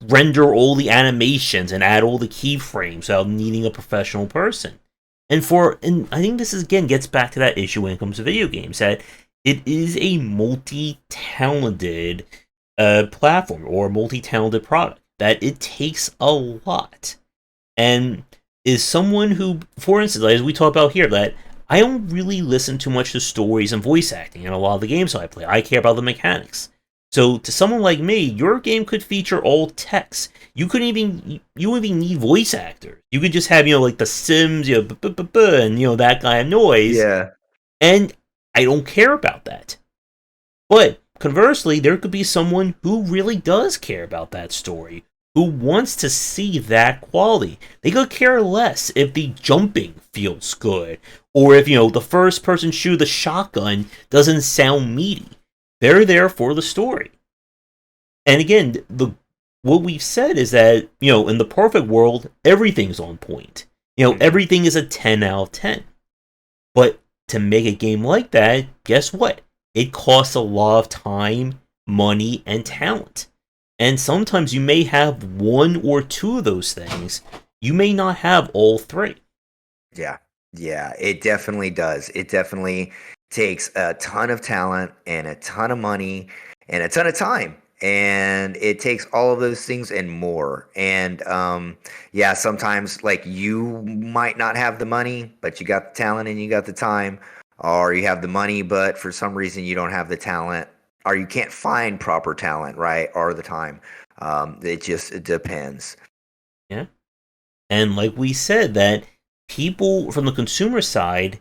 render all the animations and add all the keyframes without needing a professional person? And I think this is again gets back to that issue when it comes to video games, that it is a multi-talented platform or multi-talented product, that it takes a lot. And is someone who, for instance, as we talk about here, that I don't really listen too much to stories and voice acting in a lot of the games I play. I care about the mechanics. So to someone like me, your game could feature all text. You wouldn't even need voice actors. You could just have like the Sims, and that kind of noise. Yeah. And I don't care about that. But conversely, there could be someone who really does care about that story, who wants to see that quality. They could care less if the jumping feels good, or if, the first person shoot the shotgun doesn't sound meaty. They're there for the story. And again, the what we've said is that, in the perfect world, everything's on point. Hmm. Everything is a 10 out of 10. But to make a game like that, guess what? It costs a lot of time, money, and talent. And sometimes you may have one or two of those things. You may not have all three. Yeah. Yeah, it definitely does. It definitely takes a ton of talent and a ton of money and a ton of time. And it takes all of those things and more. And yeah, sometimes like you might not have the money, but you got the talent and you got the time. or you have the money, but for some reason you don't have the talent, or you can't find proper talent, right, or the time. It depends. Yeah. And like we said, that people from the consumer side,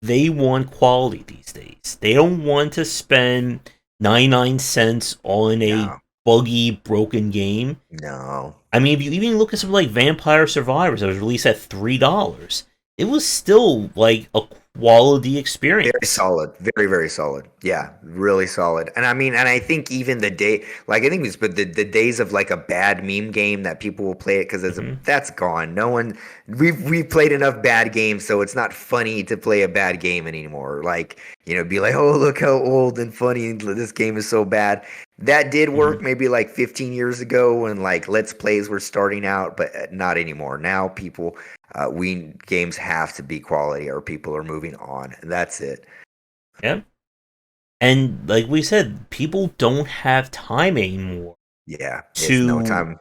they want quality these days. They don't want to spend 99 cents on a No, buggy, broken game. no. I mean, if you even look at something like Vampire Survivors that was released at $3, it was still like a quality Very experience. solid, very very solid. Yeah, really solid. And I mean, and I think even the day, like I think it's, but the days of like a bad meme game that people will play it because Hmm. that's gone. No one, we've played enough bad games, so it's not funny to play a bad game anymore. Like, be like, oh, look how old and funny this game is, so bad. That did Hmm. work maybe like 15 years ago when like Let's Plays were starting out, but not anymore. Now people, we games have to be quality or people are moving on. That's it. Yeah. And like we said, people don't have time anymore Yeah, it's no to time.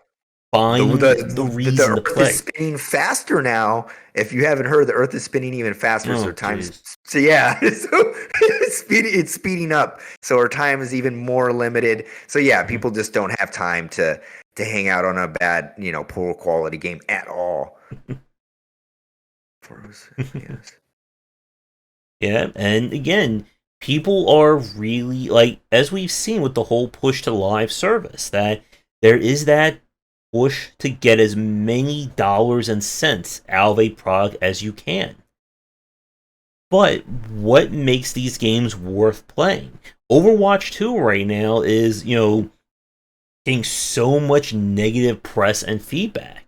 The find the the reason to Earth is play. spinning faster now. If you haven't heard, the Earth is spinning even faster. So Oh, time's, jeez. so yeah, so it's speeding up. So our time is even more limited. So yeah, Mhm. people just don't have time to hang out on a bad, poor quality game at all. Yes. Yeah, and again, people are really like, as we've seen with the whole push to live service, that there is that push to get as many dollars and cents out of a product as you can. But what makes these games worth playing? Overwatch 2 right now is, getting so much negative press and feedback.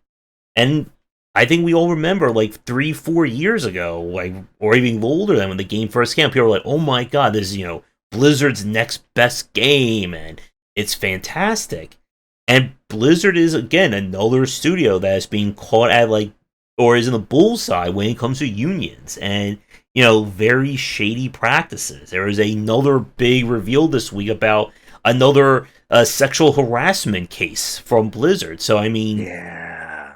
And I think we all remember like 3, 4 years ago, like, or even older than when the game first came out, people were like, oh my god, this is, Blizzard's next best game and it's fantastic. And Blizzard is again another studio that is being caught at like, or is in the bullseye when it comes to unions and, very shady practices. There is another big reveal this week about another sexual harassment case from Blizzard. So I mean, Yeah.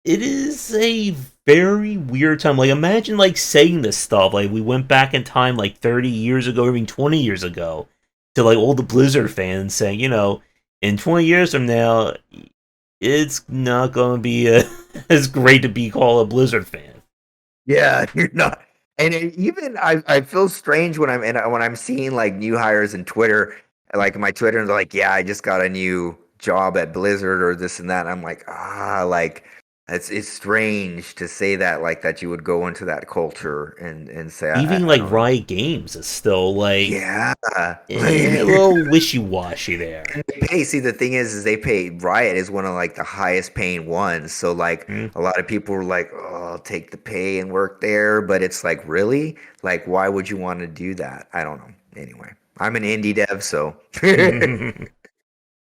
it is a very weird time. Like, imagine like saying this stuff. Like, we went back in time like 30 years ago, or even 20 years ago, to like all the Blizzard fans saying, in 20 years from now, it's not going to be as great to be called a Blizzard fan. Yeah, you're not. And even I feel strange when when I'm seeing like new hires in Twitter, like my Twitter, and they're like, "Yeah, I just got a new job at Blizzard or this and that." And I'm like, like it's strange to say that, like that you would go into that culture and say, Even I like don't know. Riot Games is still like Yeah, a little wishy washy there. and they pay. See, the thing is they pay. Riot is one of like the highest paying ones. So like Hmm. a lot of people were like, "Oh, I'll take the pay and work there," but it's like, really, like, why would you want to do that? I don't know. Anyway, I'm an indie dev, so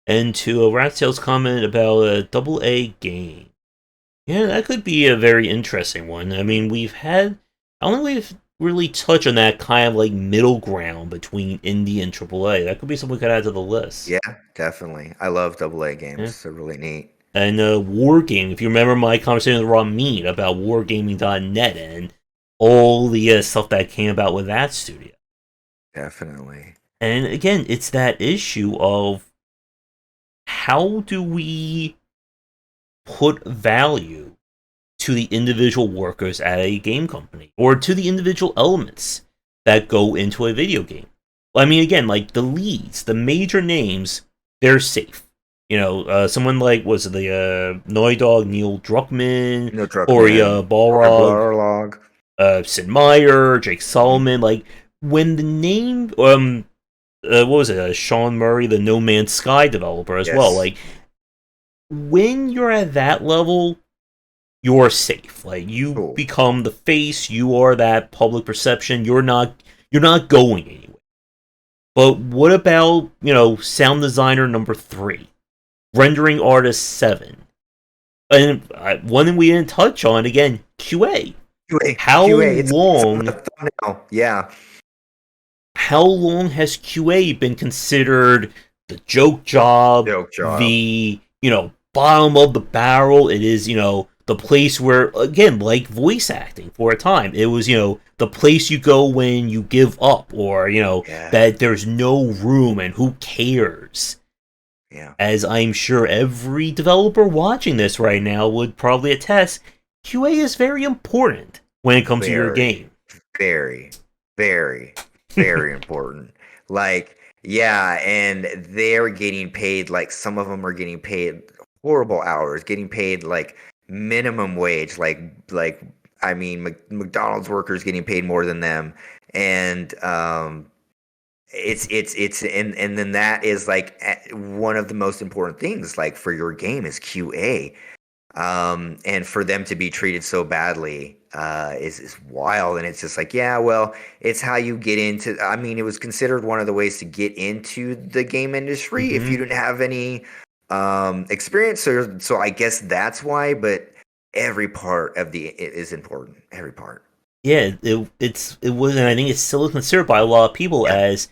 And to a Ratsail's comment about a double A game. Yeah, that could be a very interesting one. I mean, I don't think we've really touched on that kind of like middle ground between indie and AAA. That could be something we could add to the list. yeah, definitely. I love AA Yeah. games. They're really neat. And Wargame, if you remember my conversation with Ramin about wargaming.net and all the stuff that came about with that studio. Definitely. And again, it's that issue of how do we put value to the individual workers at a game company or to the individual elements that go into a video game. I mean, again, like the leads, the major names, they're safe. Someone like was it the Naughty Dog, Neil Druckmann, No Corey Truckman, Cory Balrog, Blarlog. Sid Meier, Jake Mhm. Solomon. Like when the name, what was it? Sean Murray, the No Man's Sky developer as well. Yes. Like when you're at that level, you're safe. Like you Cool. become the face, you are that public perception. You're not going anywhere. But what about, sound designer number 3, rendering artist 7, and one thing we didn't touch on again, QA. QA. How QA. It's on the long? thumbnail. Yeah. How long has QA been considered the joke job, Joke job. the bottom of the barrel? It is the place where, again, like voice acting for a time, it was, the place you go when you give up, or, Yeah. that there's no room and who cares. Yeah. As I'm sure every developer watching this right now would probably attest, QA is very important when it comes to your Very, game. very, very, very important. Like, yeah, and they're getting paid, like some of them are getting paid horrible hours, getting paid like minimum wage, like I mean, McDonald's workers getting paid more than them, and it's and then that is like one of the most important things, like for your game, is QA. And for them to be treated so badly is wild. And it's just like, yeah, well, it's how you get into. I mean, it was considered one of the ways to get into the game industry if you Mm-hmm. didn't have any experience. So I guess that's why. But every part of it is important. Every part. Yeah, it was, and I think it's still considered by a lot of people Yeah. as,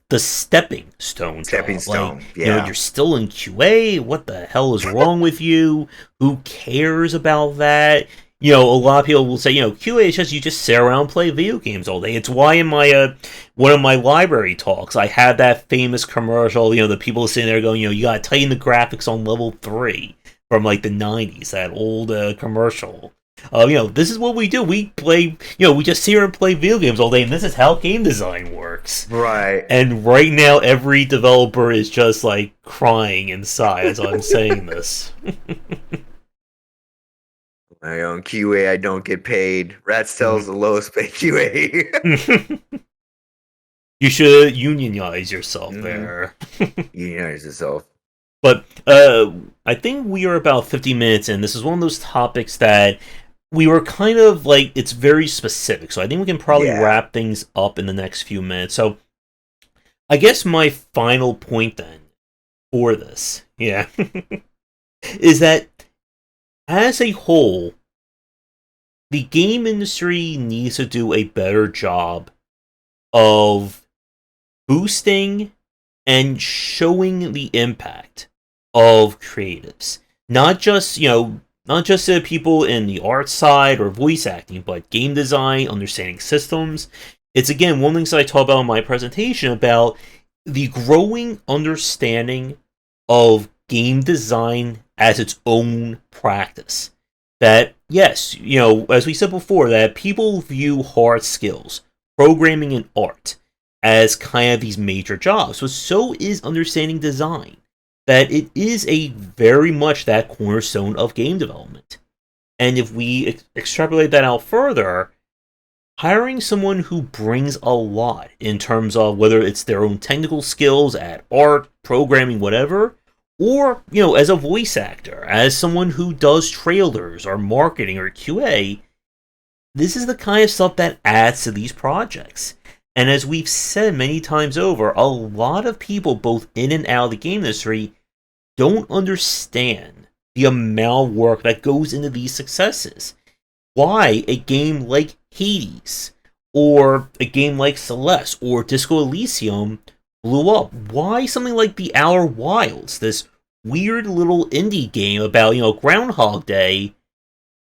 the stepping stone Stepping job. Like, stone. Yeah. you're still in QA. What the hell is wrong with you? Who cares about that? A lot of people will say, QA is just, you just sit around and play video games all day. It's why in my one of my library talks, I had that famous commercial. The people sitting there going, you gotta tighten the graphics on level 3 from like the '90s. That old commercial. This is what we do. We play, we just sit here and play video games all day, and this is how game design works. Right. And right now, every developer is just like crying inside as I'm saying this. I own QA. I don't get paid. Ratstell's the lowest paid QA. You should unionize yourself there. Unionize yourself. But I think we are about 50 minutes in. This is one of those topics that we were kind of like, it's very specific. So I think we can probably Yeah. wrap things up in the next few minutes. So I guess my final point then for this, yeah, is that as a whole, the game industry needs to do a better job of boosting and showing the impact of creatives. Not just, not just the people in the art side or voice acting, but game design, understanding systems. It's again one of the things I talk about in my presentation about the growing understanding of game design as its own practice. That, yes, as we said before, that people view hard skills, programming and art, as kind of these major jobs. So is understanding design. That it is a very much that cornerstone of game development. And if we extrapolate that out further, hiring someone who brings a lot in terms of whether it's their own technical skills at art, programming, whatever, or, as a voice actor, as someone who does trailers or marketing or QA, this is the kind of stuff that adds to these projects. And as we've said many times over, a lot of people, both in and out of the game industry, don't understand the amount of work that goes into these successes. Why a game like Hades, or a game like Celeste, or Disco Elysium blew up. Why something like The Outer Wilds, this weird little indie game about, Groundhog Day,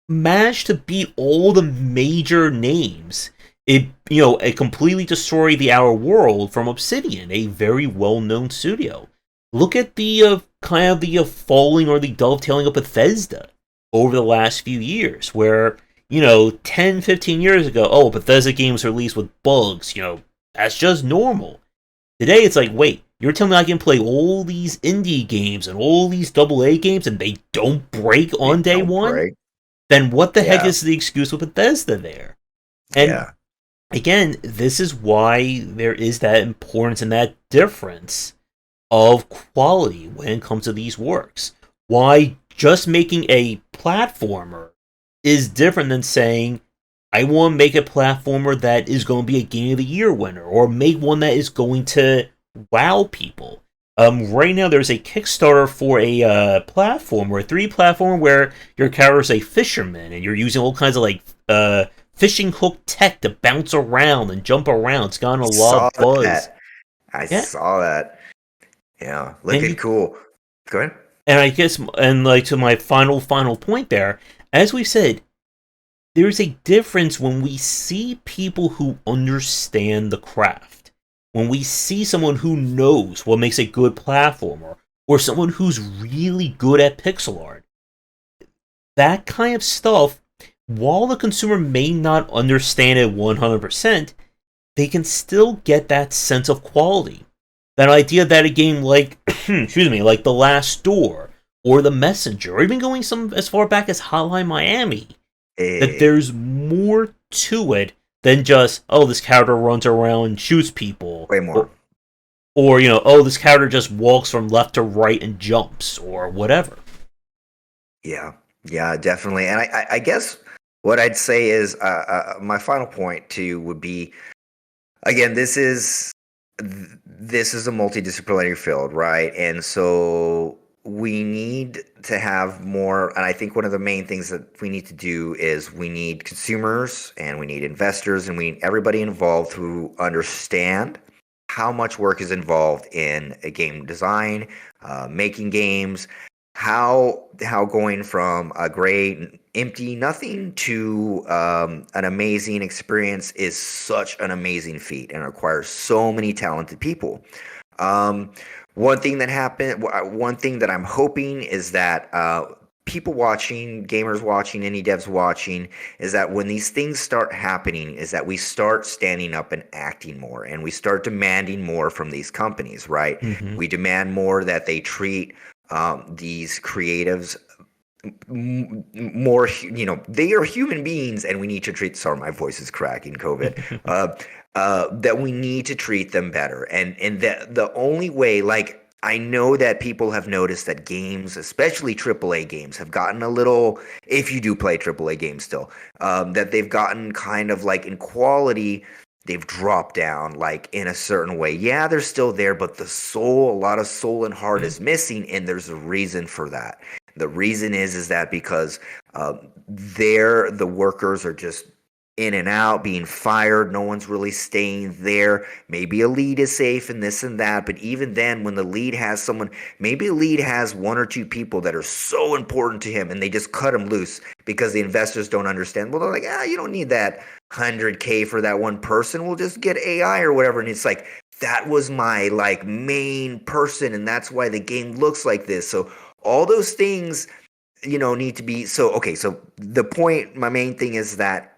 managed to beat all the major names. It completely destroyed the Outer World from Obsidian, a very well-known studio. Look at the kind of the falling or the dovetailing of Bethesda over the last few years, where 10, 15 years ago, oh, Bethesda games released with bugs, that's just normal. Today it's like, wait, you're telling me I can play all these indie games and all these AA games and they don't break They on day don't one? break. Then what the heck Yeah. is the excuse with Bethesda there? And Yeah. again, this is why there is that importance and that difference of quality when it comes to these works. Why just making a platformer is different than saying, I want to make a platformer that is going to be a Game of the Year winner, or make one that is going to wow people. Right now, there's a Kickstarter for a platformer, a 3D platform where your character is a fisherman, and you're using all kinds of like fishing hook tech to bounce around and jump around. It's gotten a lot Saw of buzz. that. I Yeah, saw that. Yeah. and Looking you cool. Go ahead. and I guess, and like to my final point there, as we said, there's a difference when we see people who understand the craft. When we see someone who knows what makes a good platformer, or someone who's really good at pixel art. That kind of stuff, while the consumer may not understand it 100%, they can still get that sense of quality. That idea that a game like, excuse me, like The Last Door, or The Messenger, or even going some as far back as Hotline Miami, that Hey, there's more to it than just, oh, this character runs around and shoots people, way more. or oh, this character just walks from left to right and jumps, or whatever. Yeah, yeah, definitely. And I guess what I'd say is my final point too would be again, this is a multidisciplinary field, right? And so we need to have more. And I think one of the main things that we need to do is we need consumers and we need investors and we need everybody involved who understand how much work is involved in a game design, making games, how going from a great empty nothing to an amazing experience is such an amazing feat and requires so many talented people. Um, one thing that I'm hoping is that people watching, gamers watching, any devs watching, is that when these things start happening, is that we start standing up and acting more, and we start demanding more from these companies, right? Mm-hmm. We demand more that they treat these creatives more, they are human beings and we need to treat, sorry, my voice is cracking, COVID, that we need to treat them better. And the only way, like, I know that people have noticed that games, especially AAA games, have gotten a little, if you do play AAA games still, that they've gotten kind of like in quality, they've dropped down like in a certain way. Yeah, they're still there, but the soul, a lot of soul and heart is missing, and there's a reason for that. The reason is that because the workers are just in and out, being fired. No one's really staying there. Maybe a lead is safe and this and that, but even then, when the lead has someone, maybe a lead has one or two people that are so important to him, and they just cut him loose because the investors don't understand. Well, they're like, you don't need that 100K for that one person. We'll just get AI or whatever. And it's like, that was my like main person, and that's why the game looks like this. So all those things, need to be so okay. So the point, my main thing is that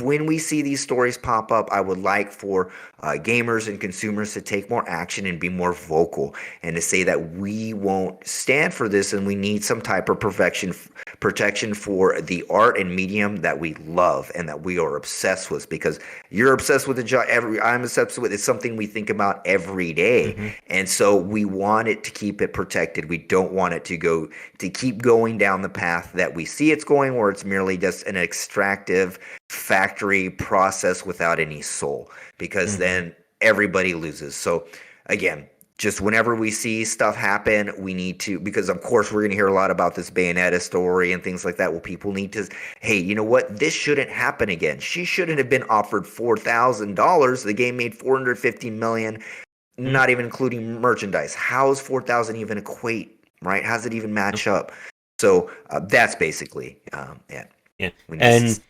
when we see these stories pop up, I would like for gamers and consumers to take more action and be more vocal, and to say that we won't stand for this, and we need some type of protection for the art and medium that we love and that we are obsessed with. Because you're obsessed with the job, I'm obsessed with. It's something we think about every day, Mm-hmm. and so we want it to keep it protected. We don't want it to keep going down the path that we see it's going, where it's merely just an extractive factory process without any soul, because Mm-hmm. then everybody loses. So again, just whenever we see stuff happen, we need to, because of course we're going to hear a lot about this Bayonetta story and things like that. Well, people need to, hey, you know what? This shouldn't happen again. She shouldn't have been offered $4,000. The game made 450 million, not even including merchandise. How's 4,000 even equate, right? How's it even match up? So that's basically it. Yeah, We need to. and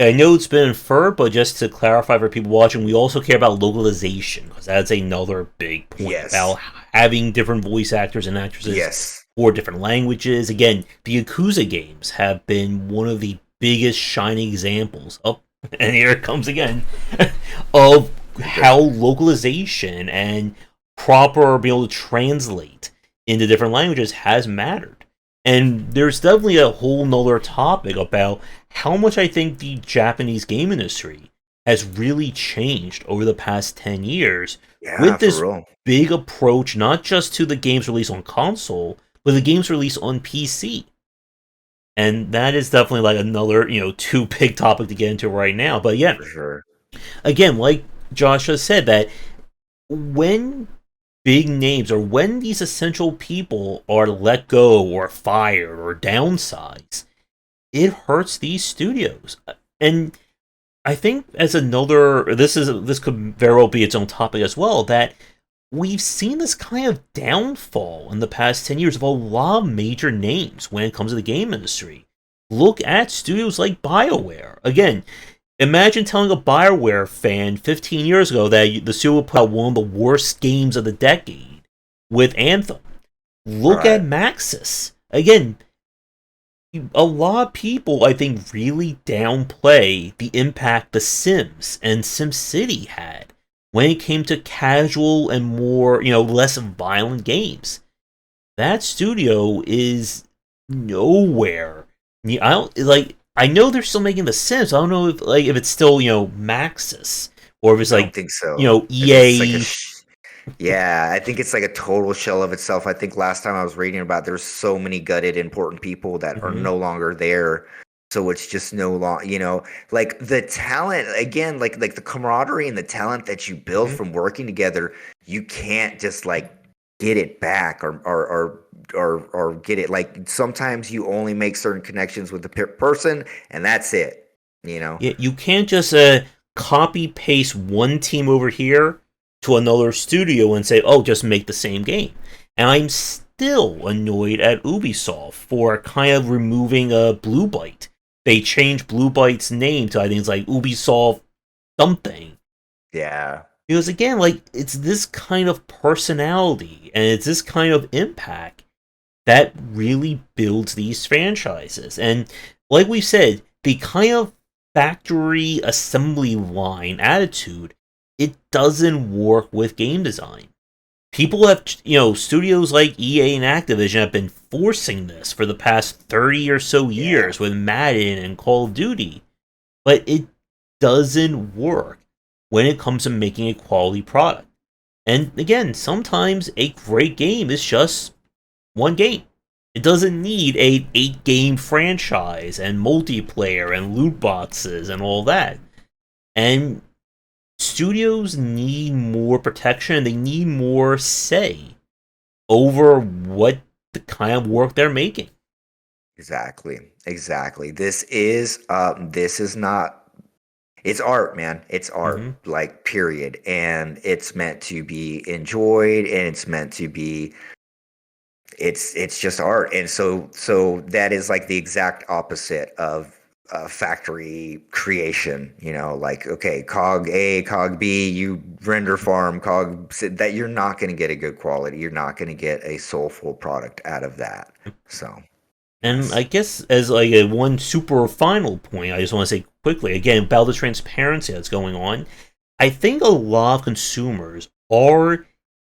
I know it's been inferred, but just to clarify for people watching, we also care about localization, because that's another big point Yes. about having different voice actors and actresses Yes. for different languages. Again, the Yakuza games have been one of the biggest shining examples of, and here it comes again, of how localization and proper being able to translate into different languages has mattered. And there's definitely a whole nother topic about how much I think the Japanese game industry has really changed over the past 10 years Yeah, with for this real. big approach, not just to the games released on console, but the games released on PC. And that is definitely like another, too big topic to get into right now. But yeah, For sure. again, like Josh has said, that when big names or when these essential people are let go or fired or downsized, it hurts these studios. And I think as another, this could very well be its own topic as well, that we've seen this kind of downfall in the past 10 years of a lot of major names when it comes to the game industry. Look at studios like BioWare. Again, imagine telling a BioWare fan 15 years ago that the studio would put out one of the worst games of the decade with Anthem. Look at Right. Maxis. Again, a lot of people, I think, really downplay the impact The Sims and SimCity had when it came to casual and more, less violent games. That studio is nowhere. I don't like. I know they're still making The Sims. I don't know if it's still Maxis or if it's I don't like think so. I think it's like a EA. yeah, I think it's like a total shell of itself. I think last time I was reading about there's so many gutted important people that are Mhm, no longer there. So it's just no long, like the talent again, like the camaraderie and the talent that you build mhm. from working together, you can't just like get it back or get it. Like sometimes you only make certain connections with the person and that's it, you know. Yeah, you can't just copy paste one team over here to another studio and say, "Oh, just make the same game." And I'm still annoyed at Ubisoft for kind of removing Blue Byte. They changed Blue Byte's name to I think it's like Ubisoft something. Yeah, Because again, like it's this kind of personality and it's this kind of impact that really builds these franchises. And like we said, the kind of factory assembly line attitude, it doesn't work with game design. People have, studios like EA and Activision have been forcing this for the past 30 or so yeah, years with Madden and Call of Duty, but it doesn't work when it comes to making a quality product. And again, sometimes a great game is just one game. It doesn't need a 8-game franchise and multiplayer and loot boxes and all that. And studios need more protection. They need more say over what the kind of work they're making. exactly, exactly. This is not. It's art, man. It's Hmm. art, like period, and it's meant to be enjoyed, and it's meant to be. It's just art, and so that is like the exact opposite of factory creation. Like okay, cog A, cog B, you render farm cog that you're not going to get a good quality. You're not going to get a soulful product out of that. So And I yes, guess as like a one super final point, I just want to say quickly again about the transparency that's going on. I think a lot of consumers are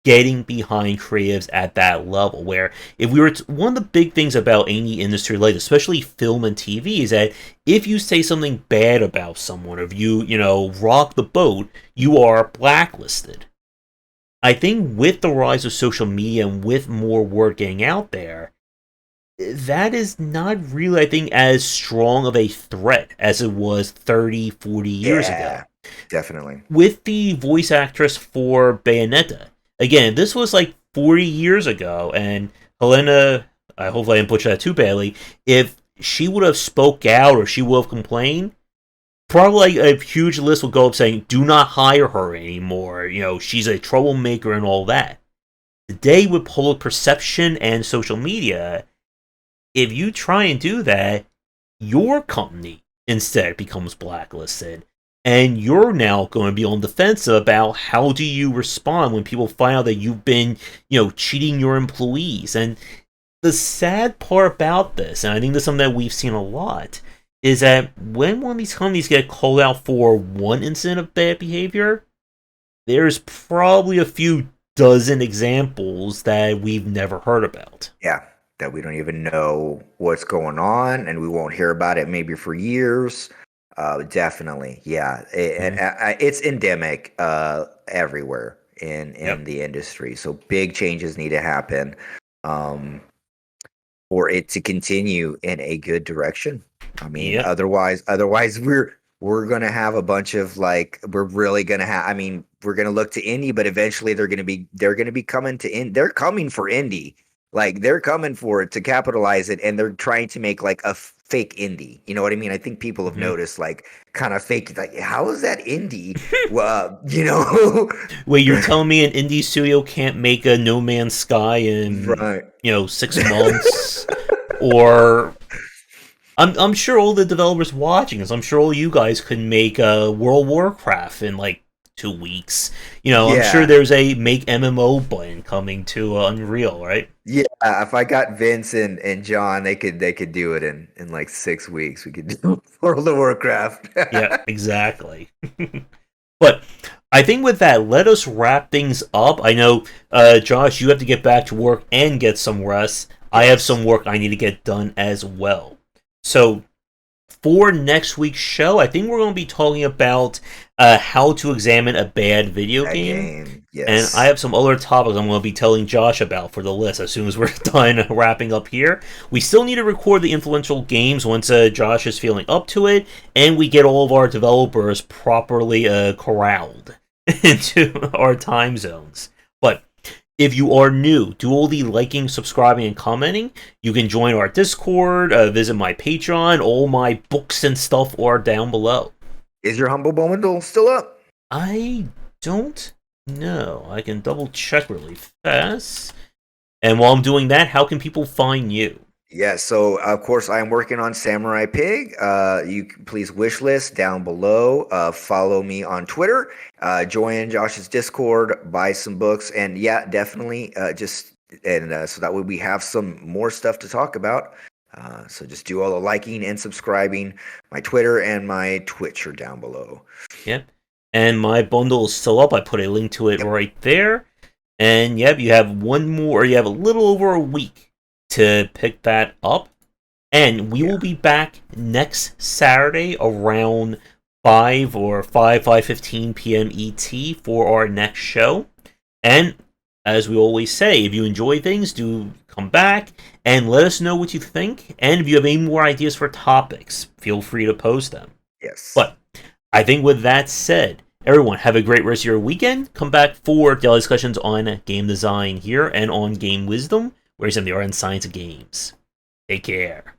getting behind creatives at that level. Where if we were one of the big things about any industry, like especially film and TV, is that if you say something bad about someone, or if you rock the boat, you are blacklisted. I think with the rise of social media and with more word getting out there, that is not really, I think, as strong of a threat as it was 30, 40 years yeah, ago. definitely. With the voice actress for Bayonetta. Again, this was like 40 years ago, and Helena, I hope I didn't butcher that too badly, if she would have spoke out or she would have complained, probably like a huge list would go up saying, do not hire her anymore, she's a troublemaker and all that. Today, with public perception and social media, if you try and do that, your company instead becomes blacklisted. And you're now going to be on the defensive about how do you respond when people find out that you've been, cheating your employees. And the sad part about this, and I think this is something that we've seen a lot, is that when one of these companies get called out for one incident of bad behavior, there's probably a few dozen examples that we've never heard about. Yeah, that we don't even know what's going on, and we won't hear about it maybe for years. Definitely, yeah, Mhm. it's endemic everywhere in Yep. the industry. So big changes need to happen um, for it to continue in a good direction. I mean, Yep. otherwise we're gonna have a bunch of like we're really gonna have. I mean, we're gonna look to indie, but eventually they're gonna be coming to in. They're coming for indie. Like they're coming for it to capitalize it, and they're trying to make like a fake indie. You know what I mean? I think people have Mhm. noticed like kind of fake. Like, how is that indie? Well, you know, Wait, you're telling me an indie studio can't make a No Man's Sky in right? 6 months, or I'm sure all the developers watching this, I'm sure all you guys could make World of Warcraft in like 2 weeks. I'm sure Yeah, there's a make MMO button coming to Unreal, right? yeah. If I got Vince and John, they could do it in like 6 weeks. We could do World of Warcraft. Yeah, exactly. But I think with that, let us wrap things up. I know, Josh, you have to get back to work and get some rest. I have Yes. some work I need to get done as well. So for next week's show, I think we're going to be talking about how to examine a bad video That game. game. And I Yes. have some other topics I'm going to be telling Josh about for the list as soon as we're done wrapping up here. We still need to record the influential games once Josh is feeling up to it, and we get all of our developers properly corralled into our time zones. But if you are new, do all the liking, subscribing, and commenting. You can join our Discord, visit my Patreon. All my books and stuff are down below. Is your humble bundle still up? I don't know. I can double check really fast. And while I'm doing that, how can people find you? Yeah, so of course I am working on Samurai Pig. You can please wish list down below. Follow me on Twitter. Join Josh's Discord. Buy some books, and yeah, definitely so that way we have some more stuff to talk about. So just do all the liking and subscribing. My Twitter and my Twitch are down below. Yep. And my bundle is still up. I put a link to it Yep. right there. And yep, you have one more, you have a little over a week to pick that up. And we will be back next Saturday around 5 or 5:15 p.m. ET for our next show. And as we always say, if you enjoy things, do come back and let us know what you think. And if you have any more ideas for topics, feel free to post them. Yes. But I think with that said, everyone have a great rest of your weekend. Come back for daily discussions on game design here and on game wisdom, where you the art and science of games. Take care.